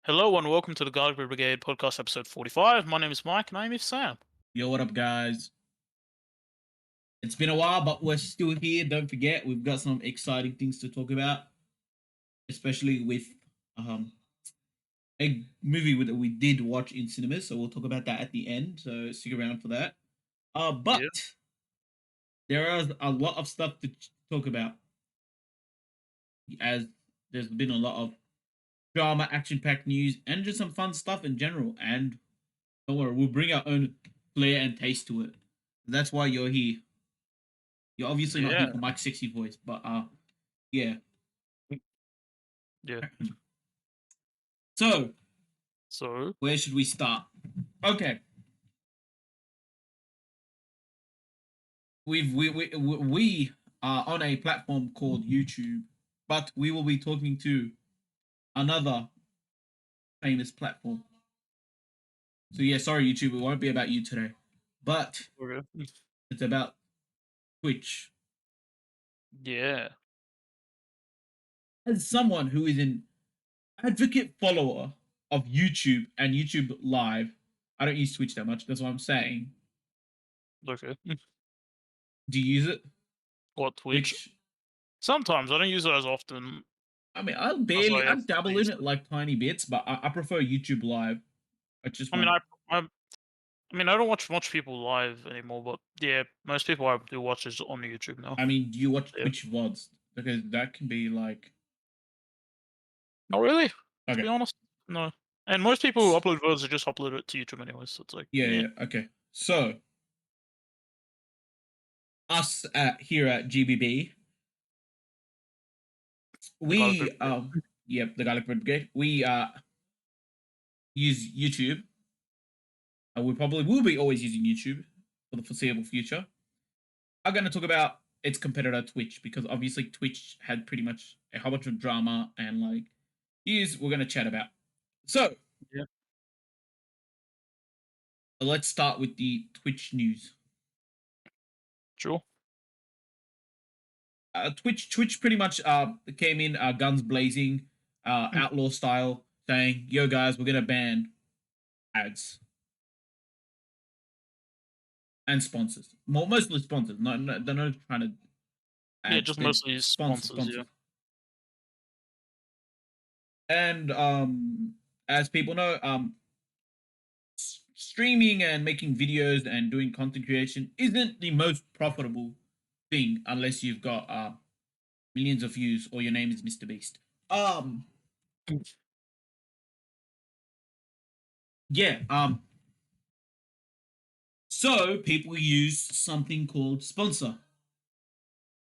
Hello and welcome to the Brigade podcast episode 45. My name is Mike and I'm with Sam. Yo, what up, guys? It's been a while, but we're still here. Don't forget, we've got some exciting things to talk about, especially with um, a movie that we did watch in cinemas. So we'll talk about that at the end. So stick around for that. Yeah. But there is a lot of stuff to talk about, as there's been a lot of drama, action-packed news, and just some fun stuff in general. And don't worry, we'll bring our own flair and taste to it. That's why you're here. You're obviously not here Yeah. for Mike's sexy voice, but yeah. Yeah. So So, where should we start? Okay, we are on a platform called YouTube, but we will be talking to another famous platform. So yeah, sorry YouTube, it won't be about you today, but okay. it's about Twitch. Yeah. As someone who is an advocate follower of YouTube and YouTube Live, I don't use Twitch that much. That's what I'm saying. Okay. Do you use it? What, Twitch? Twitch. Sometimes I don't use it as often I mean, I as barely, I I dabble in used it to. like tiny bits, but I prefer YouTube Live. I just I mean, want. I, I mean, I don't watch much people live anymore, but yeah, most people I do watch is on YouTube now. I mean, do you watch Yeah. Twitch VODs? Because that can be like. Not really, to be Okay. honest. No. And most people who upload videos, they just upload it to YouTube anyway, so it's like, Yeah, yeah. yeah. Okay. So, us here at GBB, The Garlic we, Bread. yep, the Garlic Bread Brigade, we use YouTube. We probably will be always using YouTube for the foreseeable future. I'm going to talk about its competitor, Twitch, because obviously Twitch had pretty much a whole bunch of drama and like news we're going to chat about. So, Yeah. let's start with the Twitch news. Sure. Twitch pretty much came in guns blazing, outlaw style, saying, "Yo guys, we're gonna ban ads and sponsors. Mostly sponsors. They're not trying to Yeah, ads. just They mostly sponsor sponsors, yeah. sponsors. And as people know, streaming and making videos and doing content creation isn't the most profitable thing unless you've got millions of views or your name is Mr. Beast. Um, yeah. So people use something called sponsor.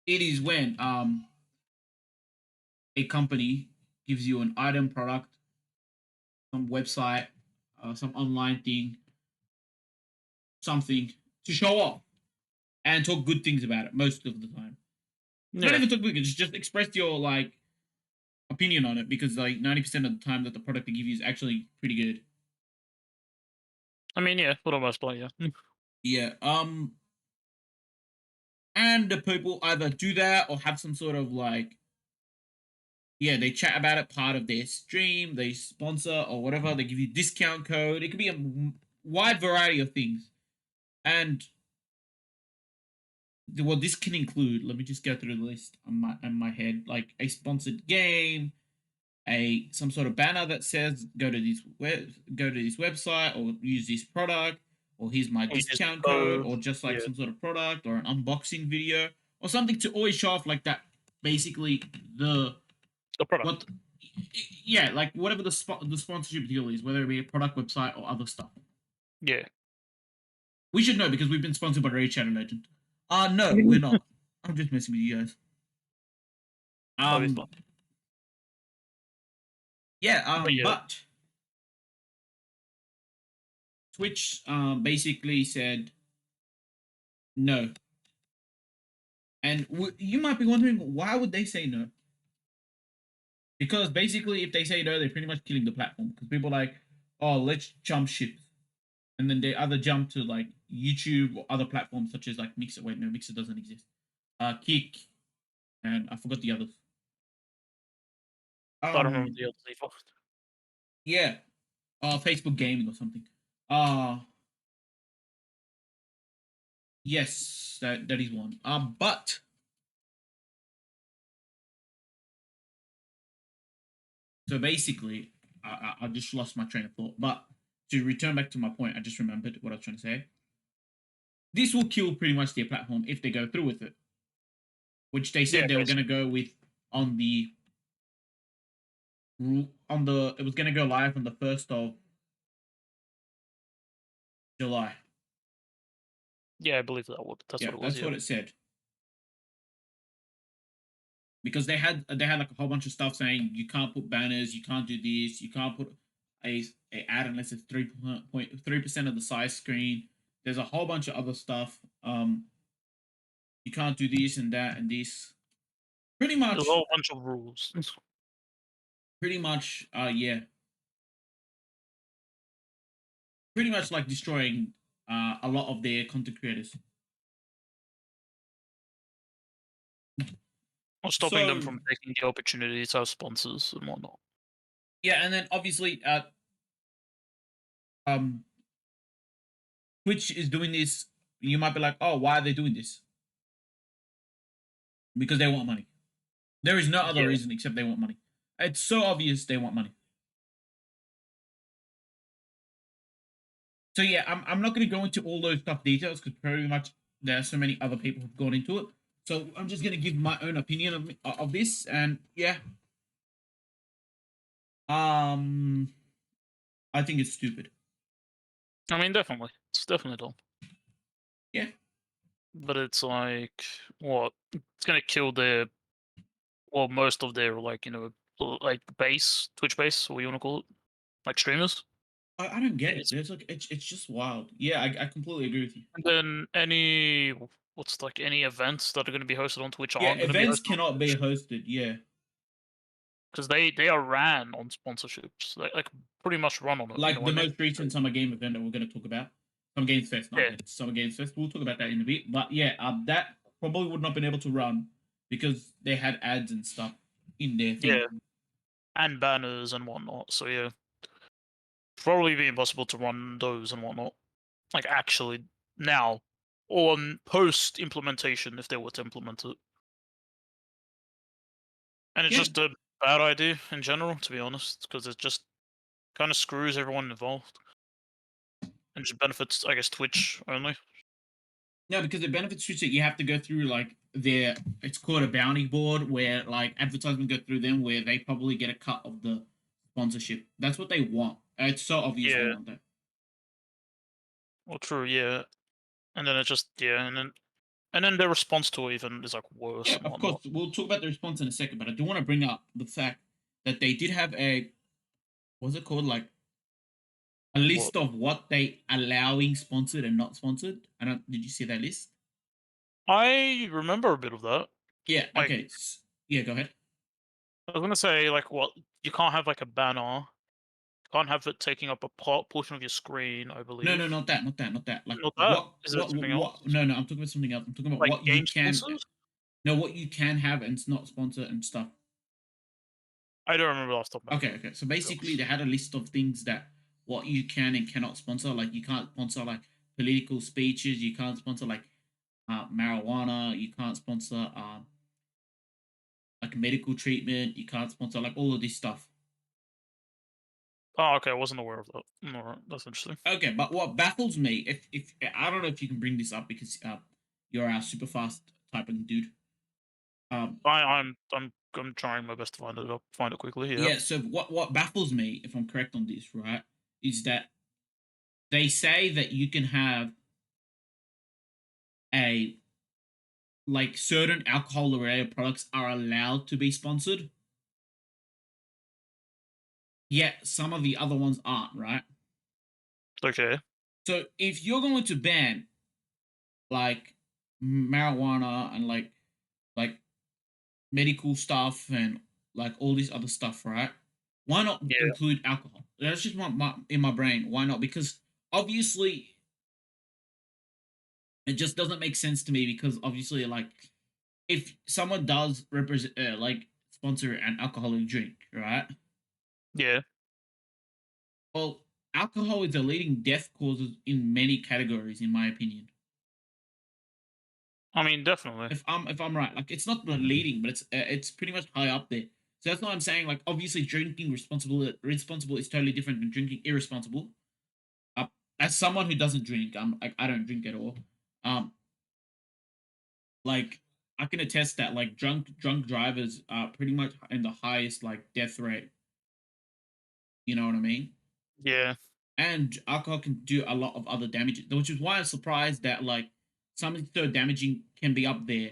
It is when a company gives you an item, product, some website, some online thing, something to show off and talk good things about it most of the time. Not Yeah. even talk good, just express your like opinion on it because like 90% of the time that the product they give you is actually pretty good. I mean, yeah, for the most part, yeah. Yeah. And the people either do that or have some sort of like yeah, they chat about it part of their stream, they sponsor or whatever, they give you discount code. It could be a wide variety of things. And well, this can include, let me just go through the list on my head, like a sponsored game, a some sort of banner that says go to this website or use this product, or here's my Or you just discount code, code, or just like yeah, some sort of product or an unboxing video or something to always show off like that basically the the product. what yeah, like whatever the sponsorship deal is, whether it be a product, website, or other stuff. Yeah. We should know because we've been sponsored by Raid Shadow Legend. No, we're not. I'm just messing with you guys. That'd be fun. Um, yeah. But yeah, But Twitch basically said no, and you might be wondering why would they say no? Because basically, if they say no, they're pretty much killing the platform. Because people are like, oh, let's jump ship, and then they either jump to like YouTube or other platforms such as like Mixer. Wait, no, Mixer doesn't exist. Kick, and I forgot the others. I don't remember Um, the other either. Yeah, Facebook Gaming or something. Uh yes, that is one. But so basically, I just lost my train of thought. But to return back to my point, I just remembered what I was trying to say. This will kill pretty much their platform if they go through with it, which they Yeah, said they were gonna basically. go with on the it was gonna go live on the 1st of July. Yeah, I believe that's Yeah, what it was. that's Yeah. what it said. Because they had like a whole bunch of stuff saying you can't put banners, you can't do this, you can't put a ad unless it's 3.3% of the size screen. There's a whole bunch of other stuff. You can't do this and that and this. Pretty There's a much, whole bunch of rules. pretty much, yeah, pretty much like destroying a lot of their content creators. Or stopping them So from taking the opportunity to have sponsors and whatnot. yeah, and then obviously, um, Twitch is doing this. You might be like, oh, why are they doing this? Because they want money. There is no other Yeah. reason except they want money. It's so obvious they want money. So yeah, I'm not going to go into all those tough details because pretty much there are so many other people who've gone into it. So I'm just going to give my own opinion of this, and yeah, um, I think it's stupid. I mean, definitely. It's definitely dumb. Yeah, But it's like, what? It's gonna kill their, well, most of their, like, like base, Twitch base, what you wanna call it? Like streamers. I don't get it. It's There's like it's just wild. Yeah, I completely agree with you. And then what's like any events that are gonna be hosted on Twitch Yeah, aren't gonna be events hosted on cannot be Twitch hosted. Yeah, because they are ran on sponsorships. They like pretty much run on it. You know like the what I mean? most recent Summer Game event that we're going to talk about. Summer Games Fest, not Yeah, event. Summer Games Fest. We'll talk about that in a bit. But yeah, that probably would not have been able to run because they had ads and stuff in their thing. yeah, and banners and whatnot. So yeah, probably be impossible to run those and whatnot. Like actually now, or post implementation if they were to implement it. And it's Yeah, just a bad idea in general, to be honest, because it just kind of screws everyone involved and just benefits, I guess, Twitch only. no, because the benefits switch it, you have to go through like their. It's called a bounty board where like advertisements go through them where they probably get a cut of the sponsorship. That's what they want. It's so obvious they Yeah, want that. well, true, yeah. And then it just yeah, and then their response to it even is like worse Yeah, and of course. whatnot. We'll talk about the response in a second, but I do want to bring up the fact that they did have a what's it called like a What list of what they allowing sponsored and not sponsored. I don't. Did you see that list? I remember a bit of that. Yeah. Like Okay. Yeah. Go ahead. I was gonna say, like what you can't have like a banner, can't have it taking up a portion of your screen. I No, no, believe. not that, not that, not that. Like Not that. Is there something else? what? No, no. I'm talking about something else. I'm talking about Like what you game can. sponsors? No, what you can have and it's not sponsored and stuff. I don't remember off the top of my head. Okay. Okay. So To be basically, they honest. had a list of things that what you can and cannot sponsor. Like you can't sponsor like political speeches. You can't sponsor like marijuana. You can't sponsor like medical treatment. You can't sponsor like all of this stuff. Oh, okay. I wasn't aware of that. Alright, that's interesting. Okay, but what baffles me, if I don't know if you can bring this up because you're a super fast typing dude. Um, I'm trying my best to find it quickly. Yeah. yeah. So what baffles me, if I'm correct on this, right, is that they say that you can have a like certain alcohol related products are allowed to be sponsored, yet some of the other ones aren't, right? Okay. So if you're going to ban like marijuana and like medical stuff and like all this other stuff, right? Why not Yeah. include alcohol? That's just in my brain. Why not? Because obviously it just doesn't make sense to me. Because obviously, like if someone does represent like sponsor an alcoholic drink, right? Yeah. Well, alcohol is a leading death causes in many categories, in my opinion. I mean, definitely. If I'm right, like it's not the leading, but it's pretty much high up there. So that's what I'm saying. Like obviously, drinking responsible is totally different than drinking irresponsible. Uh, as someone who doesn't drink, I don't drink at all. Um, like I can attest that like drunk drivers are pretty much in the highest like death rate. You know what I mean? Yeah. And alcohol can do a lot of other damage, which is why I'm surprised that like something so damaging can be up there.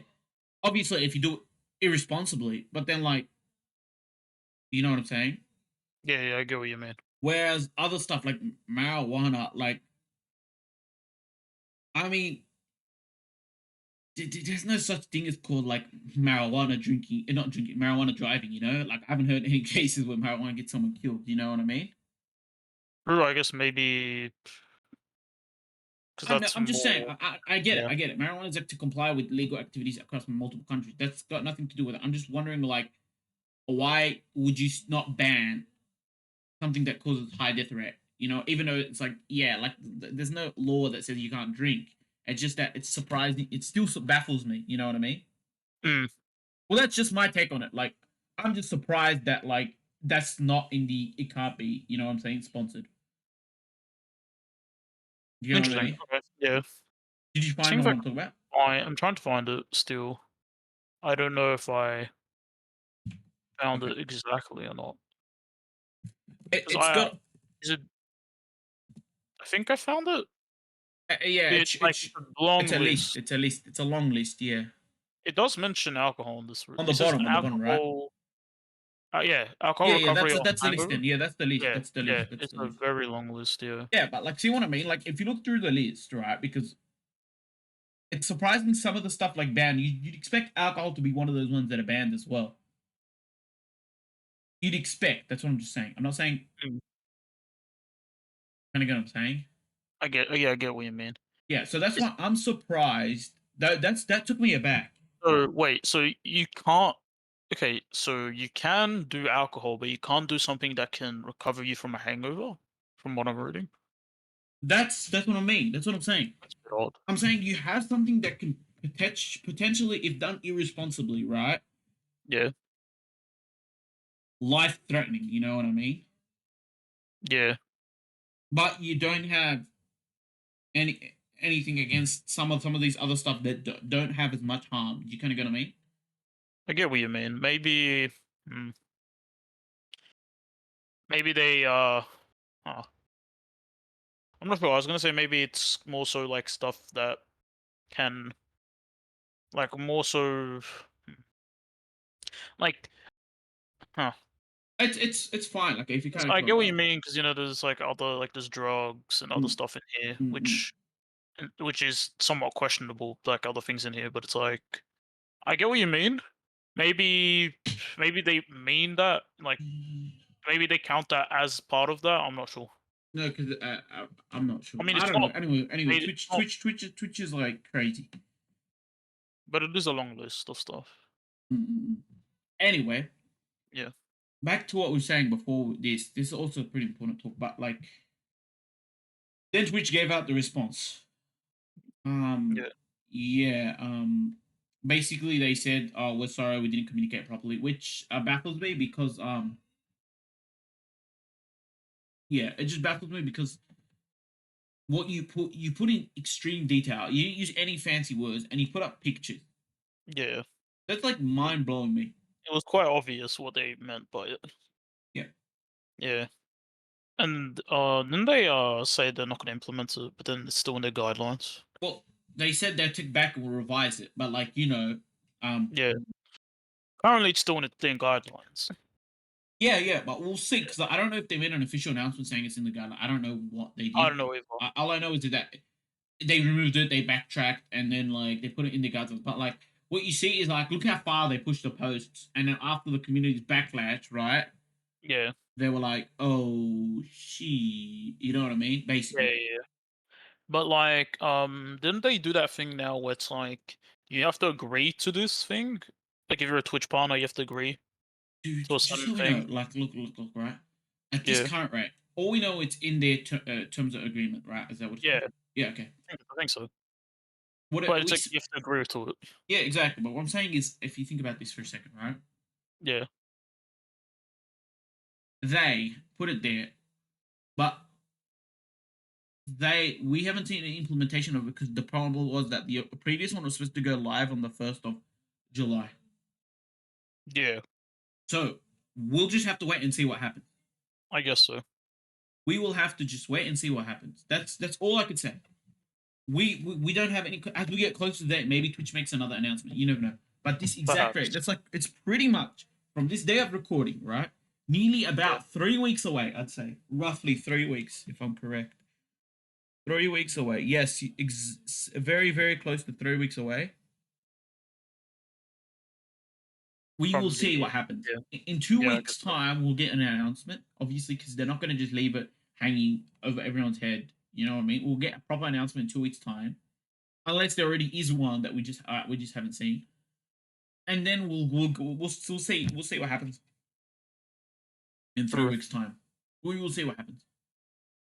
Obviously, if you do it irresponsibly, but then like you know what I'm saying. Yeah, yeah, I get what you mean. Whereas other stuff like marijuana, like I mean, there's no such thing as called like marijuana drinking, not drinking, marijuana driving. You know, like I haven't heard any cases where marijuana gets someone killed. You know what I mean? True, I guess maybe because I'm that's I'm just saying. more. I get it. Yeah. I get it. Marijuana is to comply with legal activities across multiple countries. That's got nothing to do with it. I'm just wondering, like, why would you not ban something that causes high death rate? You know, even though it's like, yeah, like there's no law that says you can't drink. It's just that it's surprising. It still baffles me. You know what I mean? Mm, Well, that's just my take on it. Like, I'm just surprised that like that's not in the it can't be. You know what I'm saying? Sponsored. You know what I interesting. mean? Okay. Yeah. Did you find the Seems one like I'm talking about? I am trying to find it still. I don't know if I found Okay. it exactly or not. Because It's got is it? I think I found it. yeah. It's a long It's a list. list. It's a list. It's a long list. Yeah. It does mention alcohol in this. On the It says bottom. On the bottom, right? alcohol. Yeah, alcohol Yeah, yeah. recovery or That's the list. hangover. Then yeah, that's the list. Yeah, That's the yeah. list. That's It's the a list. very long list. Yeah. Yeah, but like, see what I mean? Like, if you look through the list, right? Because it's surprising some of the stuff like banned. You'd expect alcohol to be one of those ones that are banned as well. You'd expect. That's what I'm just saying. I'm not saying. Mm, Kind of get what I'm saying. I get. Yeah, I get what you mean. Yeah. So that's Is why I'm surprised. That took me aback. So wait, so you can't. Okay, so you can do alcohol, but you can't do something that can recover you from a hangover. From what I'm reading, That's what I mean. That's what I'm saying. that's a bit odd. I'm saying you have something that can potentially, if done irresponsibly, right, Yeah, life threatening. You know what I mean? yeah, But you don't have anything against some of these other stuff that don't have as much harm. You kind of get what I mean? I get what you mean. Maybe, hmm, maybe they. Huh, I'm not sure. I was gonna say maybe it's more so like stuff that can, like, more so, like, huh. It's fine. Like if you 'Cause kind of I talk get what about you mean. Because there's like other like there's drugs and it. other stuff in here, Mm. which is somewhat questionable. Like other things in here, but it's like I get what you mean. Maybe maybe they mean that, like, maybe they count that as part of that, I'm not sure. No, because I'm not I sure. mean, I it's don't know. not Anyway, made it's not Twitch is like crazy. but it is a long list of stuff. Mm. Anyway, Yeah, back to what we were saying before. This is also pretty important to talk about. Like then Twitch gave out the response. Um, yeah, yeah. Basically they said, "Oh, we're sorry, we didn't communicate properly," which baffles me because yeah, it just baffles me because what you put in extreme detail. You didn't use any fancy words, and you put up pictures. yeah. That's like It mind blowing me. it was quite obvious what they meant by it. Yeah. Yeah. And, didn't they, say they're not gonna implement it, but then it's still in their guidelines? Well, they said they took back and will revise it, but like um, Yeah. Currently, it's still in their guidelines. yeah, but we'll see because I don't know if they made an official announcement saying it's in the guideline. I don't know what they I did. don't know either. All I know is that they removed it, they backtracked, and then like they put it in the guidelines. But like what you see is like look how far they pushed the posts, and then after the community's backlash, right? Yeah. They were like, "Oh, she," you know what I mean? Yeah, Basically, yeah, yeah. But, like, didn't they do that thing now where it's like, you have to agree to this thing? Like, if you're a Twitch partner, you have to agree dude. to a Just certain so we thing? know, like, look, right? At this Yeah. current rate, all we know it's in their terms of agreement, right? Is that what? Yeah, Yeah. Okay. I think so. What But it's we like you have to agree to it. yeah, exactly. But what I'm saying is, if you think about this for a second, right? Yeah, They put it there, but we haven't seen an implementation of it because the problem was that the previous one was supposed to go live on the 1st of July. yeah, So we'll just have to wait and see what happens. I guess so. We will have to just wait and see what happens. That's all I could say. We don't have any. As we get closer to that, maybe Twitch makes another announcement. You never know. But this exact rate, Perhaps. that's like it's pretty much from this day of recording, right? Nearly Yeah, about 3 weeks away, I'd say. Roughly 3 weeks, if I'm correct. 3 weeks away. Yes, very, very close to 3 weeks away. We will from the see what happens. yeah, In two yeah, I guess weeks' so. time, we'll get an announcement, obviously, because they're not going to just leave it hanging over everyone's head. You know what I mean? We'll get a proper announcement in 2 weeks' time, unless there already is one that we just haven't seen, and then we'll still see what happens in three True. weeks' time. We will see what happens.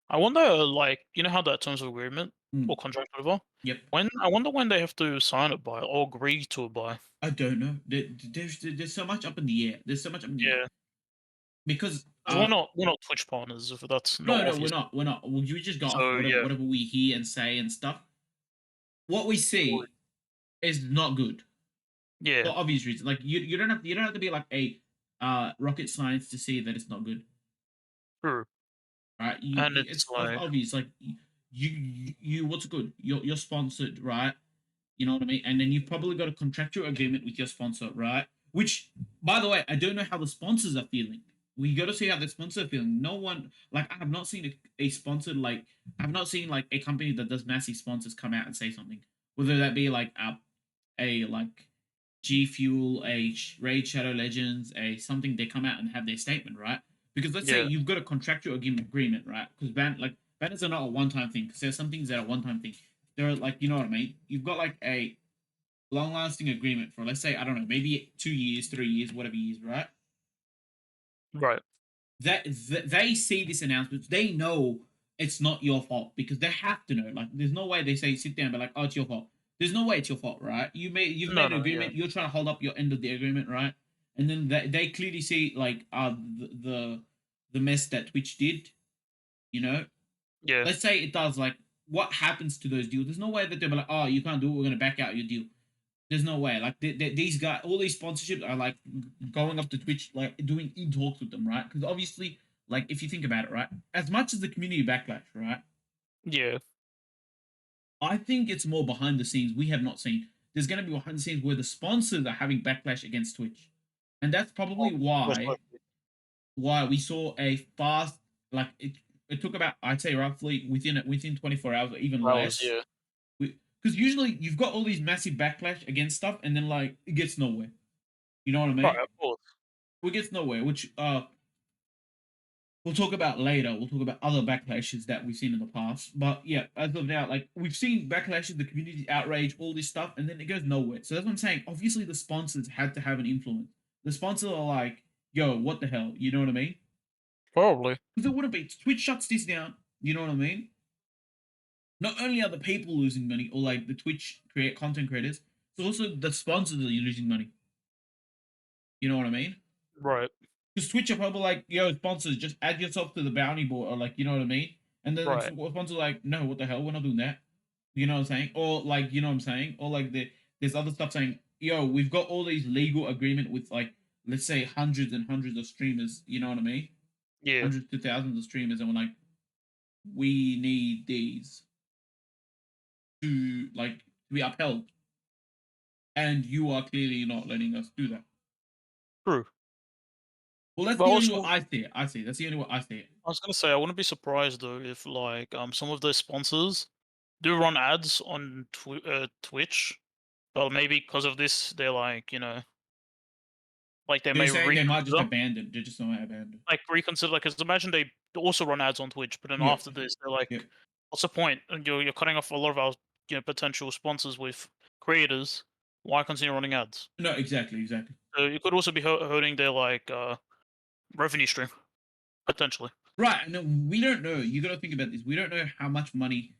I wonder, like, you know how that terms of agreement or Mm, contract, whatever. yep. I wonder when they have to sign it by or agree to it by. I don't know. There's so much up in the air. There's so much up in the air Yeah, because 'cause we're not Twitch partners if that's not no, we're obvious. not. We're not. We just go off So yeah, whatever we hear and say and stuff. What we surely. see is not good Yeah, for obvious reasons. Like you don't have to be like a rocket science to see that it's not good, true. right? And it's It's like, obvious. Like what's good? You're sponsored, right? You know what I mean? And then you've probably got a contractual agreement with your sponsor, right? Which, by the way, I don't know how the sponsors are feeling. We got to see how the sponsors are feeling. No one, like, I have not seen a sponsor, like, I've not seen, like, a company that does massive sponsors come out and say something. Whether that be, like, like, G Fuel, Raid Shadow Legends, a something, they come out and have their statement, right? Because let's say yeah, you've got a contractual agreement, right? Because banners are not a one-time thing. Because there's some things that are one-time thing. They're like, you know what I mean? You've got like a long-lasting agreement for, let's say, I don't know, maybe 2 years, 3 years, whatever years, right? right. That they see this announcement, they know it's not your fault because they have to know. Like, there's no way they say sit down, but like, oh, it's your fault. There's no way it's your fault, right? You've No, made an no, yeah, agreement. You're trying to hold up your end of the agreement, right? And then they clearly see like the mess that Twitch did. You know, yeah, let's say it does. Like, what happens to those deals? There's no way that they'll be like, oh, you can't do it. We're gonna back out your deal. There's no way. Like these guys, all these sponsorships are like going up to Twitch, like doing in talks with them, right? Because obviously, like if you think about it, right, as much as the community backlash, right, yeah. I think it's more behind the scenes we have not seen. There's going to be behind the scenes where the sponsors are having backlash against Twitch, and that's probably Most why likely. we saw a fast like it took about, I'd say, roughly within 24 hours or even Hours, less. yeah. Because usually you've got all these massive backlash against stuff, and then like it gets nowhere. You know what I Right, mean? of course. We gets nowhere, which we'll talk about later. We'll talk about other backlashes that we've seen in the past. But yeah, as of now, like we've seen backlashes, the community outrage, all this stuff, and then it goes nowhere. So that's what I'm saying. Obviously, the sponsors had to have an influence. The sponsors are like, "Yo, what the hell?" You know what I mean? Probably. Because it wouldn't be. Twitch shuts this down. You know what I mean? Not only are the people losing money, or like the Twitch content creators, it's also the sponsors are losing money. You know what I mean? Right, Because Twitch are probably like, yo, sponsors, just add yourself to the bounty board, or like, you know what I mean? And then right. sponsors are like, no, what the hell? We're not doing that. You know what I'm saying? Or like, you know what I'm saying? Or like there's other stuff saying, yo, we've got all these legal agreement with like, let's say hundreds and hundreds of streamers. You know what I mean? Yeah, Hundreds to thousands of streamers, and we're like, we need these to like to be upheld, and you are clearly not letting us do that. true. Well, that's But the only way also, I see it. I see it. That's the only way I see it. I was gonna say I wouldn't be surprised though if like some of their sponsors do run ads on Twitch, but maybe because of this, they're like, like they They're may saying they might just reconsider, abandon. They're just not abandoned. like, 'cause imagine they also run ads on Twitch, but then Yep. after this, they're like, Yep. what's the point? And you're cutting off a lot of our potential sponsors with creators. Why continue running ads? No, exactly, exactly. So it could also be hurting their like revenue stream potentially. Right, and then we don't know. You got to think about this. We don't know how much money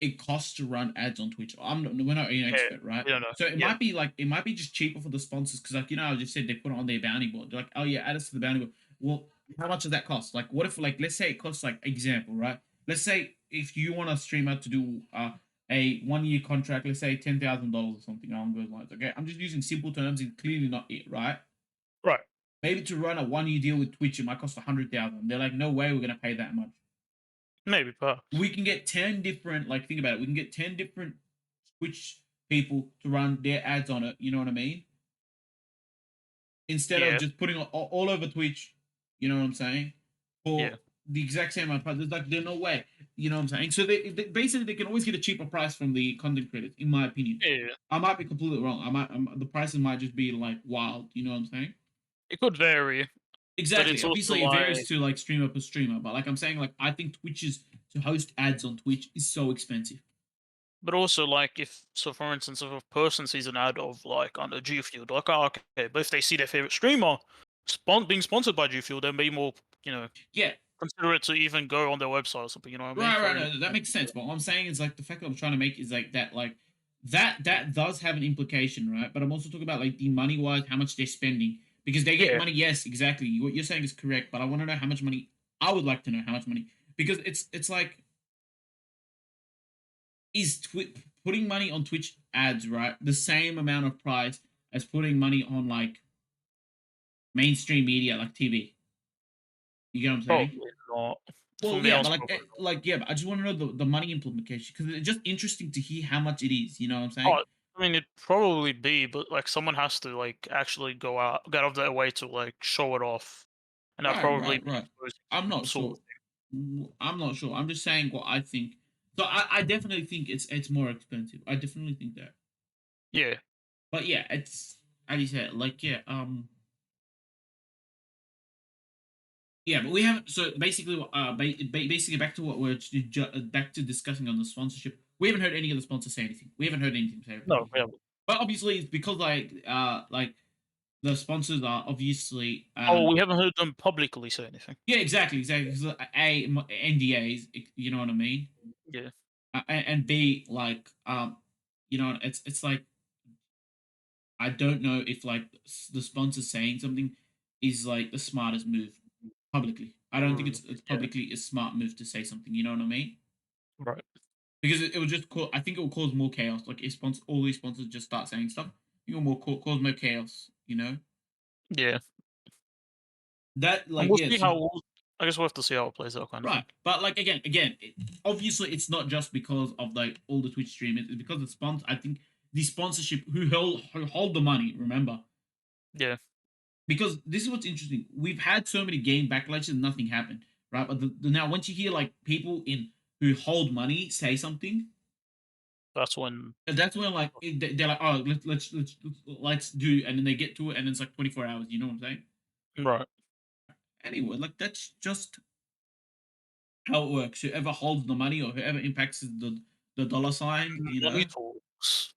it costs to run ads on Twitch. We're not an Yeah, expert, right? we don't know. So Yeah, it might be just cheaper for the sponsors because, like, I just said they put it on their bounty board. They're like, oh yeah, add us to the bounty board. Well, how much does that cost? Like, what if, like, let's say it costs, like, example, right? Let's say if you want a streamer to do a 1 year contract, let's say $10,000 or something along those lines. Okay, I'm just using simple terms and clearly not it, right? right. Maybe to run a 1 year deal with Twitch, it might cost 100,000. They're like, no way, we're gonna pay that much. Maybe perhaps. We can get 10 different, like, think about it, we can get 10 different Twitch people to run their ads on it, you know what I mean? Instead of Yeah, just putting it all over Twitch, you know what I'm saying? For yeah, the exact same amount of price. There's like, there's no way, you know what I'm saying? So basically they can always get a cheaper price from the content creators, in my opinion. yeah. I might be completely wrong. The prices might just be like wild, you know what I'm saying? It could vary, but Exactly. it's also Obviously, it varies like, to like streamer per streamer, but like I'm saying, like I think Twitch's to host ads on Twitch is so expensive. but also like if so, for instance, if a person sees an ad of like on a G Fuel, like oh, okay, but if they see their favorite streamer being sponsored by G Fuel, then be more, you know, Yeah, considerate to even go on their website or something. You know what I mean? right, right. For No, that makes sense. But what I'm saying is like the fact that I'm trying to make is like that, that does have an implication, right? But I'm also talking about like the money wise, how much they're spending because they get yeah, money. Yes, exactly. What you're saying is correct, but I want to know how much money. I would like to know how much money because it's like is putting money on Twitch ads, right? The same amount of price as putting money on like mainstream media like TV. You get what I'm saying? probably not. For Well, me, yeah, I but was probably not. yeah, but I just want to know the money implication because it's just interesting to hear how much it is. You know what I'm saying? Oh, I mean, it'd probably be, but like someone has to like actually get out of their way to like show it off, and that Right, probably right, be right. exposing I'm not some sort sure. of I'm not sure. I'm just saying what I think. So I definitely think it's more expensive. I definitely think that. yeah, But yeah, it's as you said, like yeah. But we haven't. So basically, basically back to what back to discussing on the sponsorship. We haven't heard any of the sponsors say anything. We haven't heard anything say no, anything. yeah, But obviously, it's because like the sponsors are obviously oh, we haven't heard them publicly say anything. yeah, exactly, exactly. 'Cause, NDAs, you know what I mean, Yeah, and B, like, it's like I don't know if like the sponsor saying something is like the smartest move publicly. I don't think it's yeah, publicly a smart move to say something. You know what I mean? right. Because it will just cause. I think it will cause more chaos. Like if all these sponsors just start saying stuff, it will cause more chaos. You know Yeah, that and like we'll yeah. see So how. I guess we'll have to see how it plays out, kind of right, thing. but like again, obviously it's not just because of like all the Twitch streamers. It's because the sponsor. I think the sponsorship who hold the money. Remember, Yeah, because this is what's interesting. We've had so many game backlashes and nothing happened, right? But now once you hear like people in who hold money say something, that's when. that's when like they're like, oh, let's do, and then they get to it, and it's like 24 hours. You know what I'm saying? Right. Anyway, like that's just how it works. Whoever holds the money or whoever impacts the dollar sign, Money talks.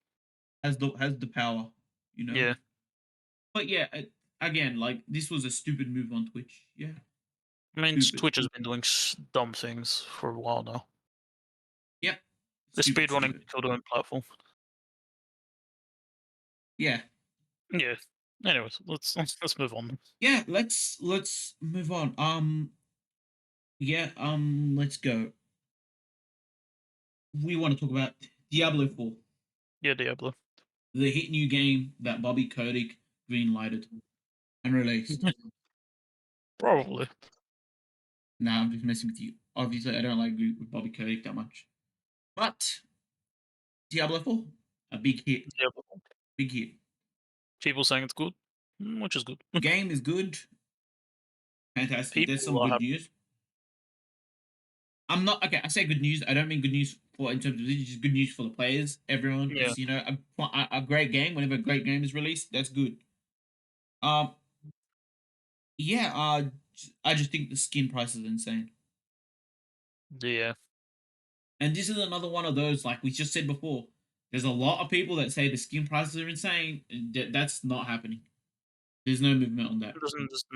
has the power, you know. Yeah, But yeah, again, like this was a stupid move on Twitch. Yeah, I mean, stupid. Twitch has been doing dumb things for a while now. Yeah, The stupid, speedrunning stupid. killed their own platform. Yeah, Yeah. Anyways, let's move on. yeah. Let's move on. Yeah. Let's go. We want to talk about Diablo 4, Yeah, Diablo. the hit new game that Bobby Kotick greenlighted and released. Probably. Nah, I'm just messing with you. Obviously, I don't like Bobby Kotick that much, but Diablo 4, a big hit, Diablo. big hit. People saying it's good, which is good. Game is good, fantastic. There's some People are good happy. news. I'm not okay. I say good news. I don't mean good news for in terms of this. Just good news for the players. Everyone, Yeah, it's a great game. Whenever a great game is released, that's good. Um, yeah. I just think the skin price is insane, yeah, and this is another one of those like we just said before. There's a lot of people that say the skin prices are insane. And that's not happening. There's no movement on that.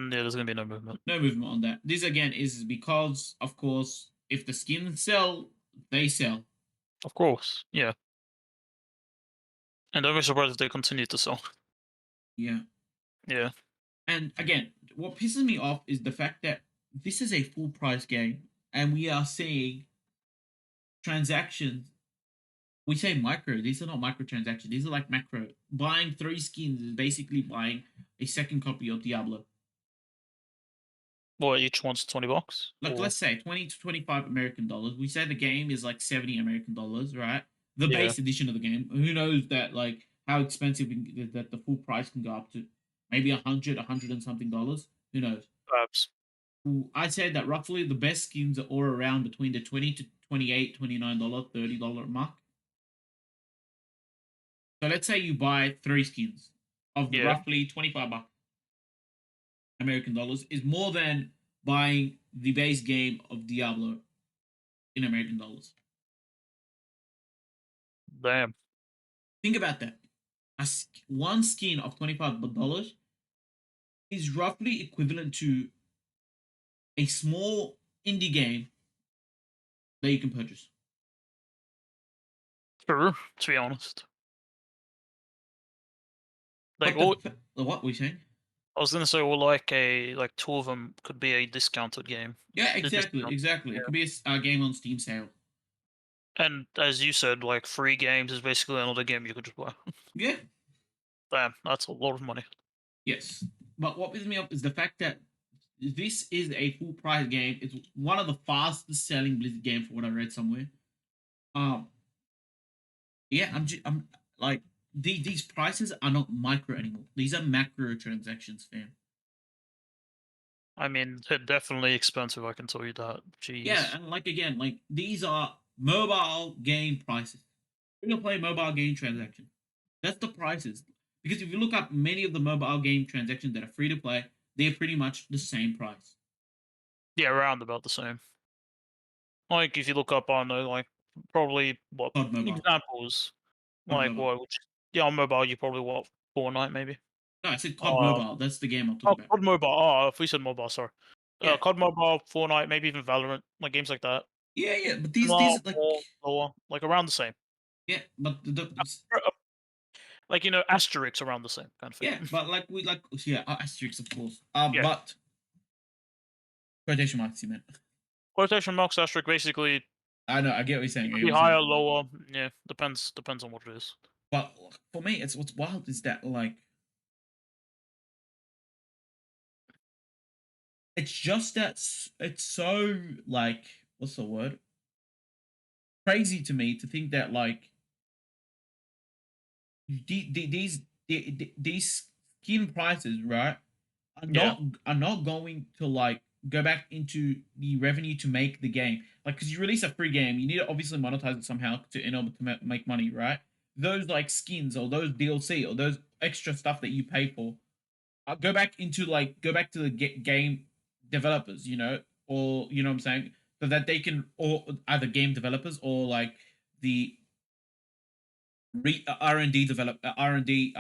There's gonna be no movement. No movement on that. This again is because, of course, if the skins sell, they sell. Of course, yeah. And don't be surprised if they continue to sell. Yeah. Yeah. And again, what pisses me off is the fact that this is a full price game, and we are seeing transactions. We say micro; these are not microtransactions. These are like macro. Buying 3 skins is basically buying a second copy of Diablo. Well, each one's $20, Like, or let's say 20 to 25 American dollars. We say the game is like 70 American dollars, right? The yeah, base edition of the game. Who knows that like how expensive that the full price can go up to? Maybe 100 and something dollars. Who knows? perhaps. I'd say that roughly the best skins are all around between the 20 to 28, $29, $30 mark. So let's say you buy 3 skins of Yeah, roughly 25 bucks American dollars is more than buying the base game of Diablo in American dollars. damn. Think about that. One skin of $25 is roughly equivalent to a small indie game that you can purchase. True, to be honest. Like, But what were you saying? I was gonna say, well, like 2 of them could be a discounted game. Yeah, The exactly, discount, exactly. It yeah. could be a game on Steam sale. And as you said, like, free games is basically another game you could just buy. Yeah, Damn, that's a lot of money. yes. But what pisses me off is the fact that this is a full price game. It's one of the fastest selling Blizzard games, for what I read somewhere. Um, yeah, I'm like these prices are not micro anymore. These are macro transactions, fam. I mean, they're definitely expensive, I can tell you that. Yeah, Jeez. and like again, like these are mobile game prices. Free to play mobile game transaction. That's the prices. Because if you look up many of the mobile game transactions that are free to play, they're pretty much the same price. Yeah, around about the same. Like, if you look up on, like, probably, what, COD Mobile. examples, COD like, Mobile. what, which, yeah, on mobile, you probably, what, Fortnite, maybe? No, I said COD Uh, Mobile. That's the game I'm talking oh, about. COD Mobile. Oh, if we said mobile, sorry. Yeah. COD Mobile, Fortnite, maybe even Valorant, like, games like that. Yeah, yeah. But Similar, these like more, lower, like, around the same. yeah, but Like, asterisks around the same kind of yeah, thing. but like we like yeah, asterisks of course. Yeah. But quotation marks you meant. Quotation marks, asterisk, basically, I know, I get what you're it saying. I could get what be you're saying. higher, lower. Yeah, depends on what it is. But for me, it's what's wild is that like it's just that it's so like what's the word crazy to me to think that like these skin prices right are Yeah. not going to like go back into the revenue to make the game like because you release a free game you need to obviously monetize it somehow to in order to make money right those like skins or those DLC or those extra stuff that you pay for go back to the game developers, or you know what I'm saying, so that they can or either game developers or like the R&D develop R&D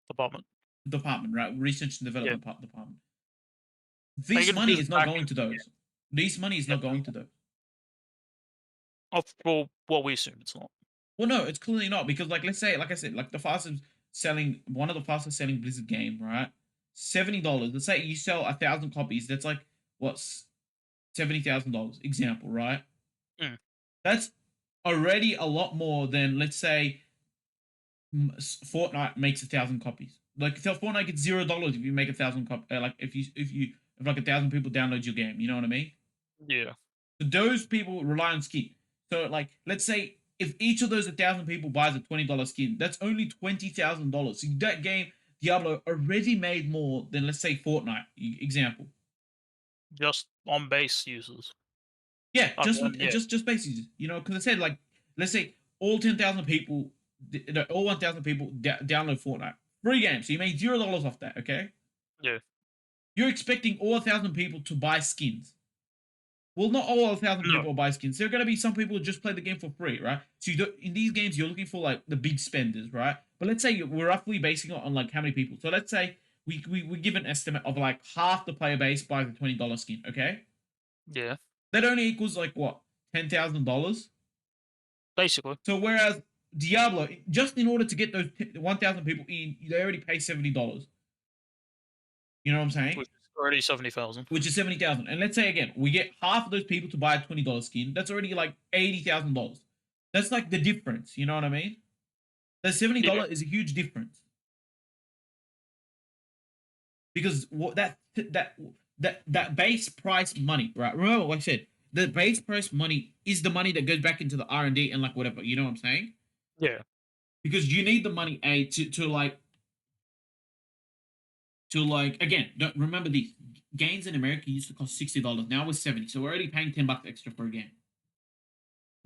Department. department, right? Research and Yeah. development department. Like, This it money is is not back going in, to those. This money is yeah, not going to those. for what we assume it's not. Well, no, it's clearly not because, like, let's say, like I said, like the fastest selling one of the fastest selling Blizzard game, right? $70. Let's say you sell 1,000 copies. That's like what's $70,000 example, right? Mm. That's already a lot more than let's say Fortnite makes 1,000 copies. Like so Fortnite gets $0 if you make 1,000 like if like 1,000 people download your game. You know what I mean? Yeah. So those people rely on skin. So like let's say if each of those 1,000 people buys a $20 skin, that's only $20,000. So that game Diablo already made more than let's say Fortnite example. Just on base users. Yeah, And then, yeah. just basically, because I said like, let's say all 10,000 people, all 1,000 people download Fortnite, free game. So you made $0 off that. Okay, Yeah. you're expecting all 1,000 people to buy skins. Well, not all 1,000 No. people buy skins. There are gonna be some people who just play the game for free, right? So in these games, you're looking for like the big spenders, right? But let's say we're roughly basing it on like how many people. So let's say we give an estimate of like half the player base buys the $20 skin. Okay, Yeah. that only equals like what, $10,000. Basically. So whereas Diablo, just in order to get those 1,000 people in, they already pay $70. You know what I'm saying? Which is already 70,000. Which is 70,000. And let's say again, we get half of those people to buy a $20 skin. That's already like $80,000. That's like the difference. You know what I mean? That Yeah. $70 is a huge difference because what that base price money, right? Remember, like I said, the base price money is the money that goes back into the R&D and like whatever. You know what I'm saying? Yeah. Because you need the money to again. Don't remember these games in America used to cost $60. Now it's 70. So we're already paying $10 extra for a game.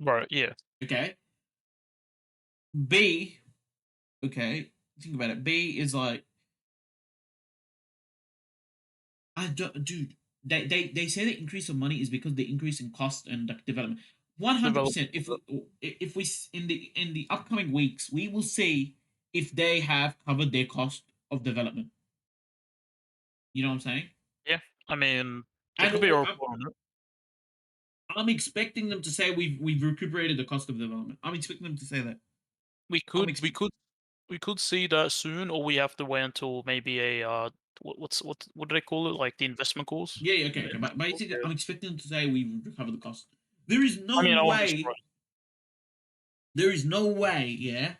Right. Yeah. Okay. B, okay, think about it. B is like, I don't, dude. They say the increase of money is because the increase in cost and like development. One hundred Develop. percent. If we in the upcoming weeks, we will see if they have covered their cost of development. You know what I'm saying? Yeah. I mean, there And could be a report on it. I'm expecting them to say we've recuperated the cost of development. I'm expecting them to say that. We I'm could. We expecting. could. We could see that soon, or we have to wait until maybe a what do they call it? Like the investment calls. Yeah, yeah, okay, The okay. But investment calls? basically, Yeah. I'm expecting them to say we've recovered the cost. There is I no mean, I won't be way. surprised. There is no way. Yeah,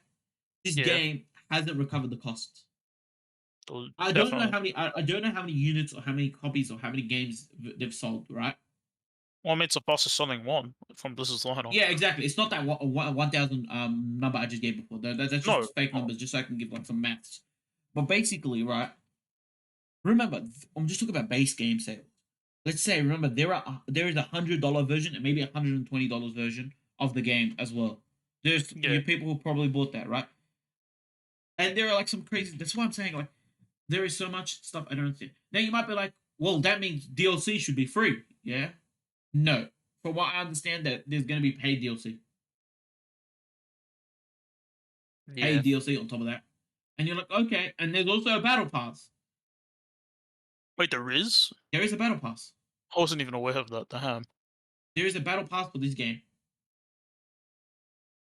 this Yeah. game hasn't recovered the costs. I don't know Definitely. how many. I don't know how many units or how many copies or how many games they've sold. Right? Well, I mean, it's a plus of something one from Blizzard's lineup. Yeah, exactly. It's not that 1,000 number I just gave before. That's No. just fake No. numbers, just so I can give like some maths. But basically, right? Remember, I'm just talking about base game sales. Let's say, remember, there is $100 version and maybe $120 version of the game as well. There's Yeah. you people who probably bought that, right? And there are like some crazy. That's why I'm saying like there is so much stuff I don't see. Now you might be like, well, that means DLC should be free. Yeah. No. From what I understand, that there's going to be paid DLC. Yeah. Paid DLC on top of that. And you're like, okay. And there's also a battle pass. Wait, there is? There is a battle pass. I wasn't even aware of that. Damn. There is a battle pass for this game.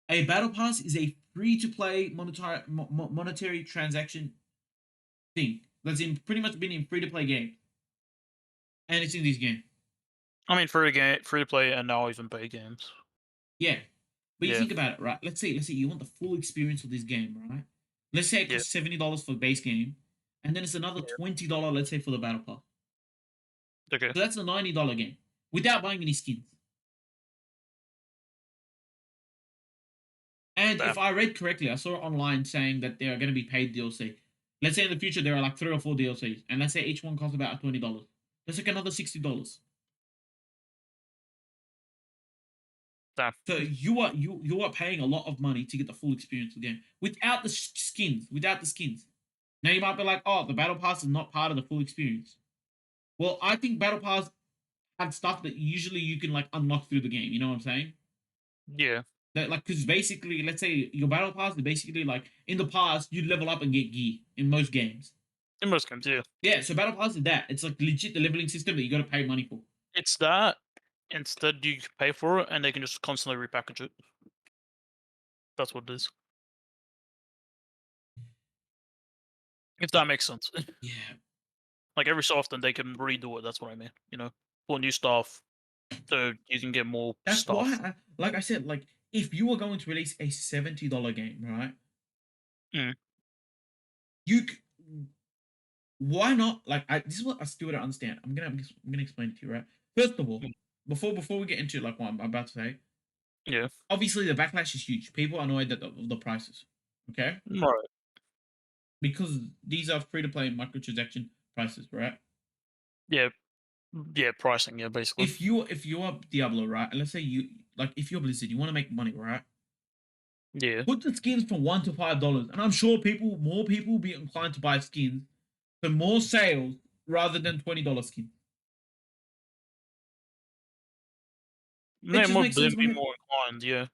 A battle pass is a free to play monetary transaction thing that's in pretty much been in free to play game. And it's in this game. I mean, free to play, and now even pay games. Yeah. But you Yeah. think about it, right? Let's say you want the full experience of this game, right? Let's say it Yeah. costs $70 for the base game, and then it's another Yeah. $20, let's say, for the battle pass. Okay. So that's a $90 game without buying any skins. And Damn. if I read correctly, I saw it online saying that they are going to be paid DLC. Let's say in the future there are like 3 or 4 DLCs, and let's say each one costs about $20. That's like another $60. Damn. So you are paying a lot of money to get the full experience of the game without the skins. Without the skins. Now you might be like, oh, the battle pass is not part of the full experience. Well, I think battle pass have stuff that usually you can like unlock through the game. You know what I'm saying? Yeah. That like because basically, let's say your battle pass is basically like in the past you level up and get gear in most games. In most games, yeah. Yeah, so battle pass is that. It's like legit the leveling system that you got to pay money for. It's that. Instead, you pay for it, and they can just constantly repackage it. That's what it is. If that makes sense. Yeah, Like every so often, they can redo it. That's what I mean. Put new stuff, so you can get more that's why. stuff. Like I said, like if you were going to release a $70 game, right? Mm. You why not? Like this is what I still don't understand. I'm gonna explain it to you, right? First of all, Mm. before we get into like what I'm about to say, Yeah. obviously the backlash is huge. People are annoyed at the prices, okay? Right. Because these are free to play microtransaction prices, right? Yeah. Yeah. Pricing. Yeah. Basically. If you're Diablo, right, and let's say you like if you're Blizzard, you want to make money, right? Yeah. Put the skins from $1 to $5, and I'm sure more people will be inclined to buy skins for more sales rather than $20 skins. It just makes sense They'd in my be head. more inclined. Yeah.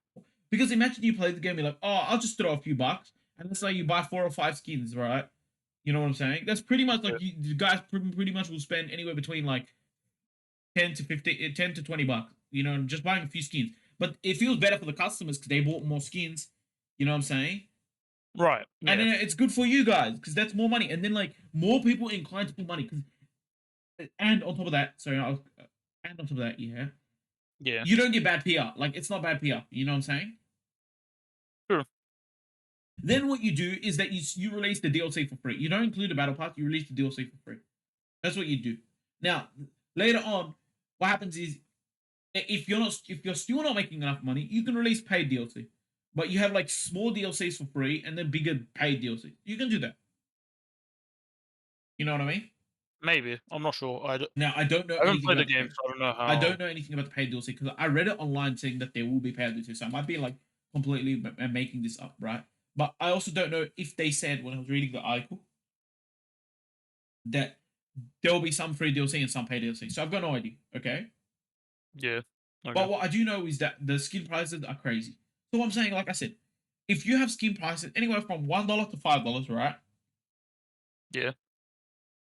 Because imagine you play the game, you're like, oh, I'll just throw a few bucks, and let's say you buy 4 or 5 skins, right? You know what I'm saying? That's pretty much Yeah. like you guys pretty much will spend anywhere between like 10 to 20 bucks. You know, just buying a few skins. But it feels better for the customers because they bought more skins. You know what I'm saying? Right. And Yeah. then it's good for you guys because that's more money. And then like more people inclined to put money. Cause, and on top of that, sorry, and on top of that, yeah, Yeah. you don't get bad PR. Like it's not bad PR. You know what I'm saying? True. Then what you do is that you release the DLC for free. You don't include the battle pass. You release the DLC for free. That's what you do. Now later on, what happens is if you're still not making enough money, you can release paid DLC. But you have like small DLCs for free and then bigger paid DLC. You can do that. You know what I mean? Maybe. I'm not sure. Now I don't know I haven't anything played the about the game, paid. so I don't know I don't how. know anything about the paid DLC because I read it online saying that there will be paid DLC. So I might be like completely making this up, right? But I also don't know if they said when I was reading the article that there will be some free DLC and some paid DLC. So I've got no idea. Okay. Yeah. Okay. But what I do know is that the skin prices are crazy. So what I'm saying, like I said, if you have skin prices anywhere from $1 to $5, right? Yeah.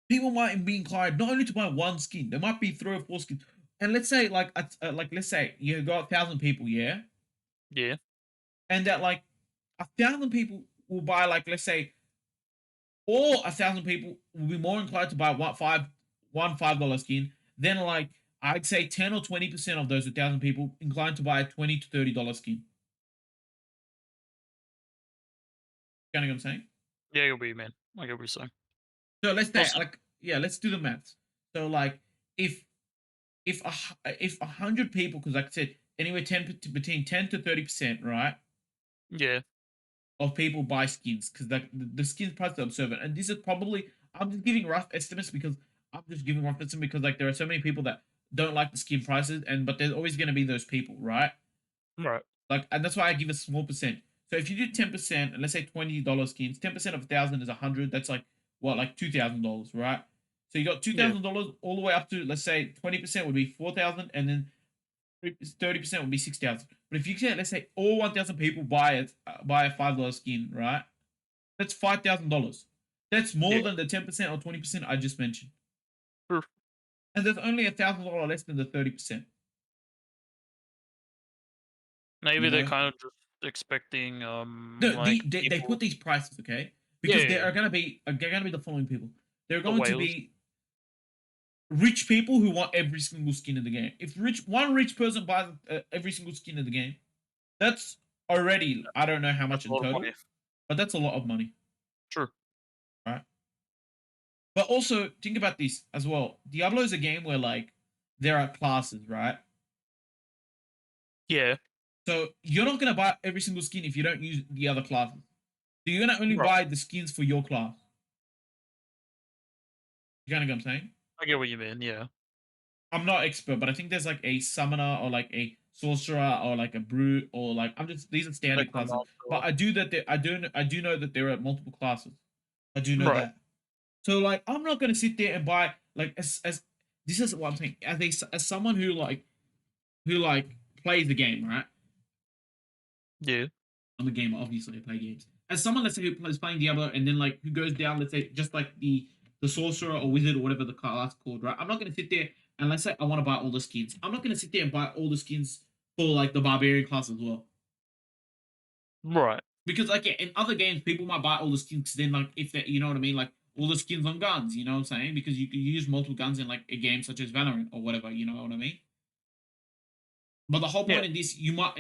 People might be inclined not only to buy one skin, there might be 3 or 4 skins. And let's say, let's say you got 1,000 people, yeah, Yeah. and that like 1,000 people will buy like let's say, or 1,000 people will be more inclined to buy one $5 skin than like I'd say 10 or 20% of those 1,000 people inclined to buy a $20 to $30 skin. You know what I'm saying? Yeah, you'll be, man. I get what you're saying. So let's say Also, like yeah, let's do the maths. So like if if 100 people, because like I said, anywhere between 10 to 30%, right, yeah. of people buy skins because the skins price are observant, and this is probably I'm just giving rough estimates because I'm just giving rough estimates because like there are so many people that don't like the skin prices, and but there's always going to be those people, right? Right. Like, and that's why I give a small percent. So if you do 10%, and let's say $20 skins, 10% of 1,000 is 100. That's like what, like $2,000, right? So you got Yeah. $2,000 all the way up to, let's say 20% would be 4,000, and then 30% would be 6,000. But if you say, let's say all 1,000 people buy a $5 skin, right? That's $5,000. That's more Yeah. than the 10% or 20% I just mentioned, True. and there's only $1,000 less than the 30%. You Maybe they're know, kind of just expecting, no, like they put people. these prices, okay, Yeah. because Yeah. there Yeah. are gonna be the following people. There are The going to whales. be rich people who want every single skin in the game. If one rich person buys every single skin in the game, that's already I don't know how That's much a in lot of total, money. but that's a lot of money, True. right? But also think about this as well. Diablo is a game where like there are classes, right? Yeah. So you're not gonna buy every single skin if you don't use the other classes. So you're gonna only Right. buy the skins for your class. You kind of what I'm saying? I get what you mean. Yeah. I'm not expert, but I think there's like a summoner or like a sorcerer or like a brute or like I'm just these are standard classes. But Necromancer. I do know that there are multiple classes. I do know Right. that. So like I'm not gonna sit there and buy like as this is what I'm saying as someone who like plays the game, right? Yeah. I'm a gamer, obviously I play games. As someone let's say who is playing Diablo and then like who goes down, let's say just like the sorcerer or wizard or whatever the class called, right? I'm not gonna sit there and let's say I want to buy all the skins. I'm not gonna sit there and buy all the skins for like the barbarian class as well. Right. Because like yeah, in other games, people might buy all the skins. Then like if they, you know what I mean, like all the skins on guns. You know what I'm saying? Because you can use multiple guns in like a game such as Valorant or whatever. You know what I mean? But the whole Yeah. point in this, you might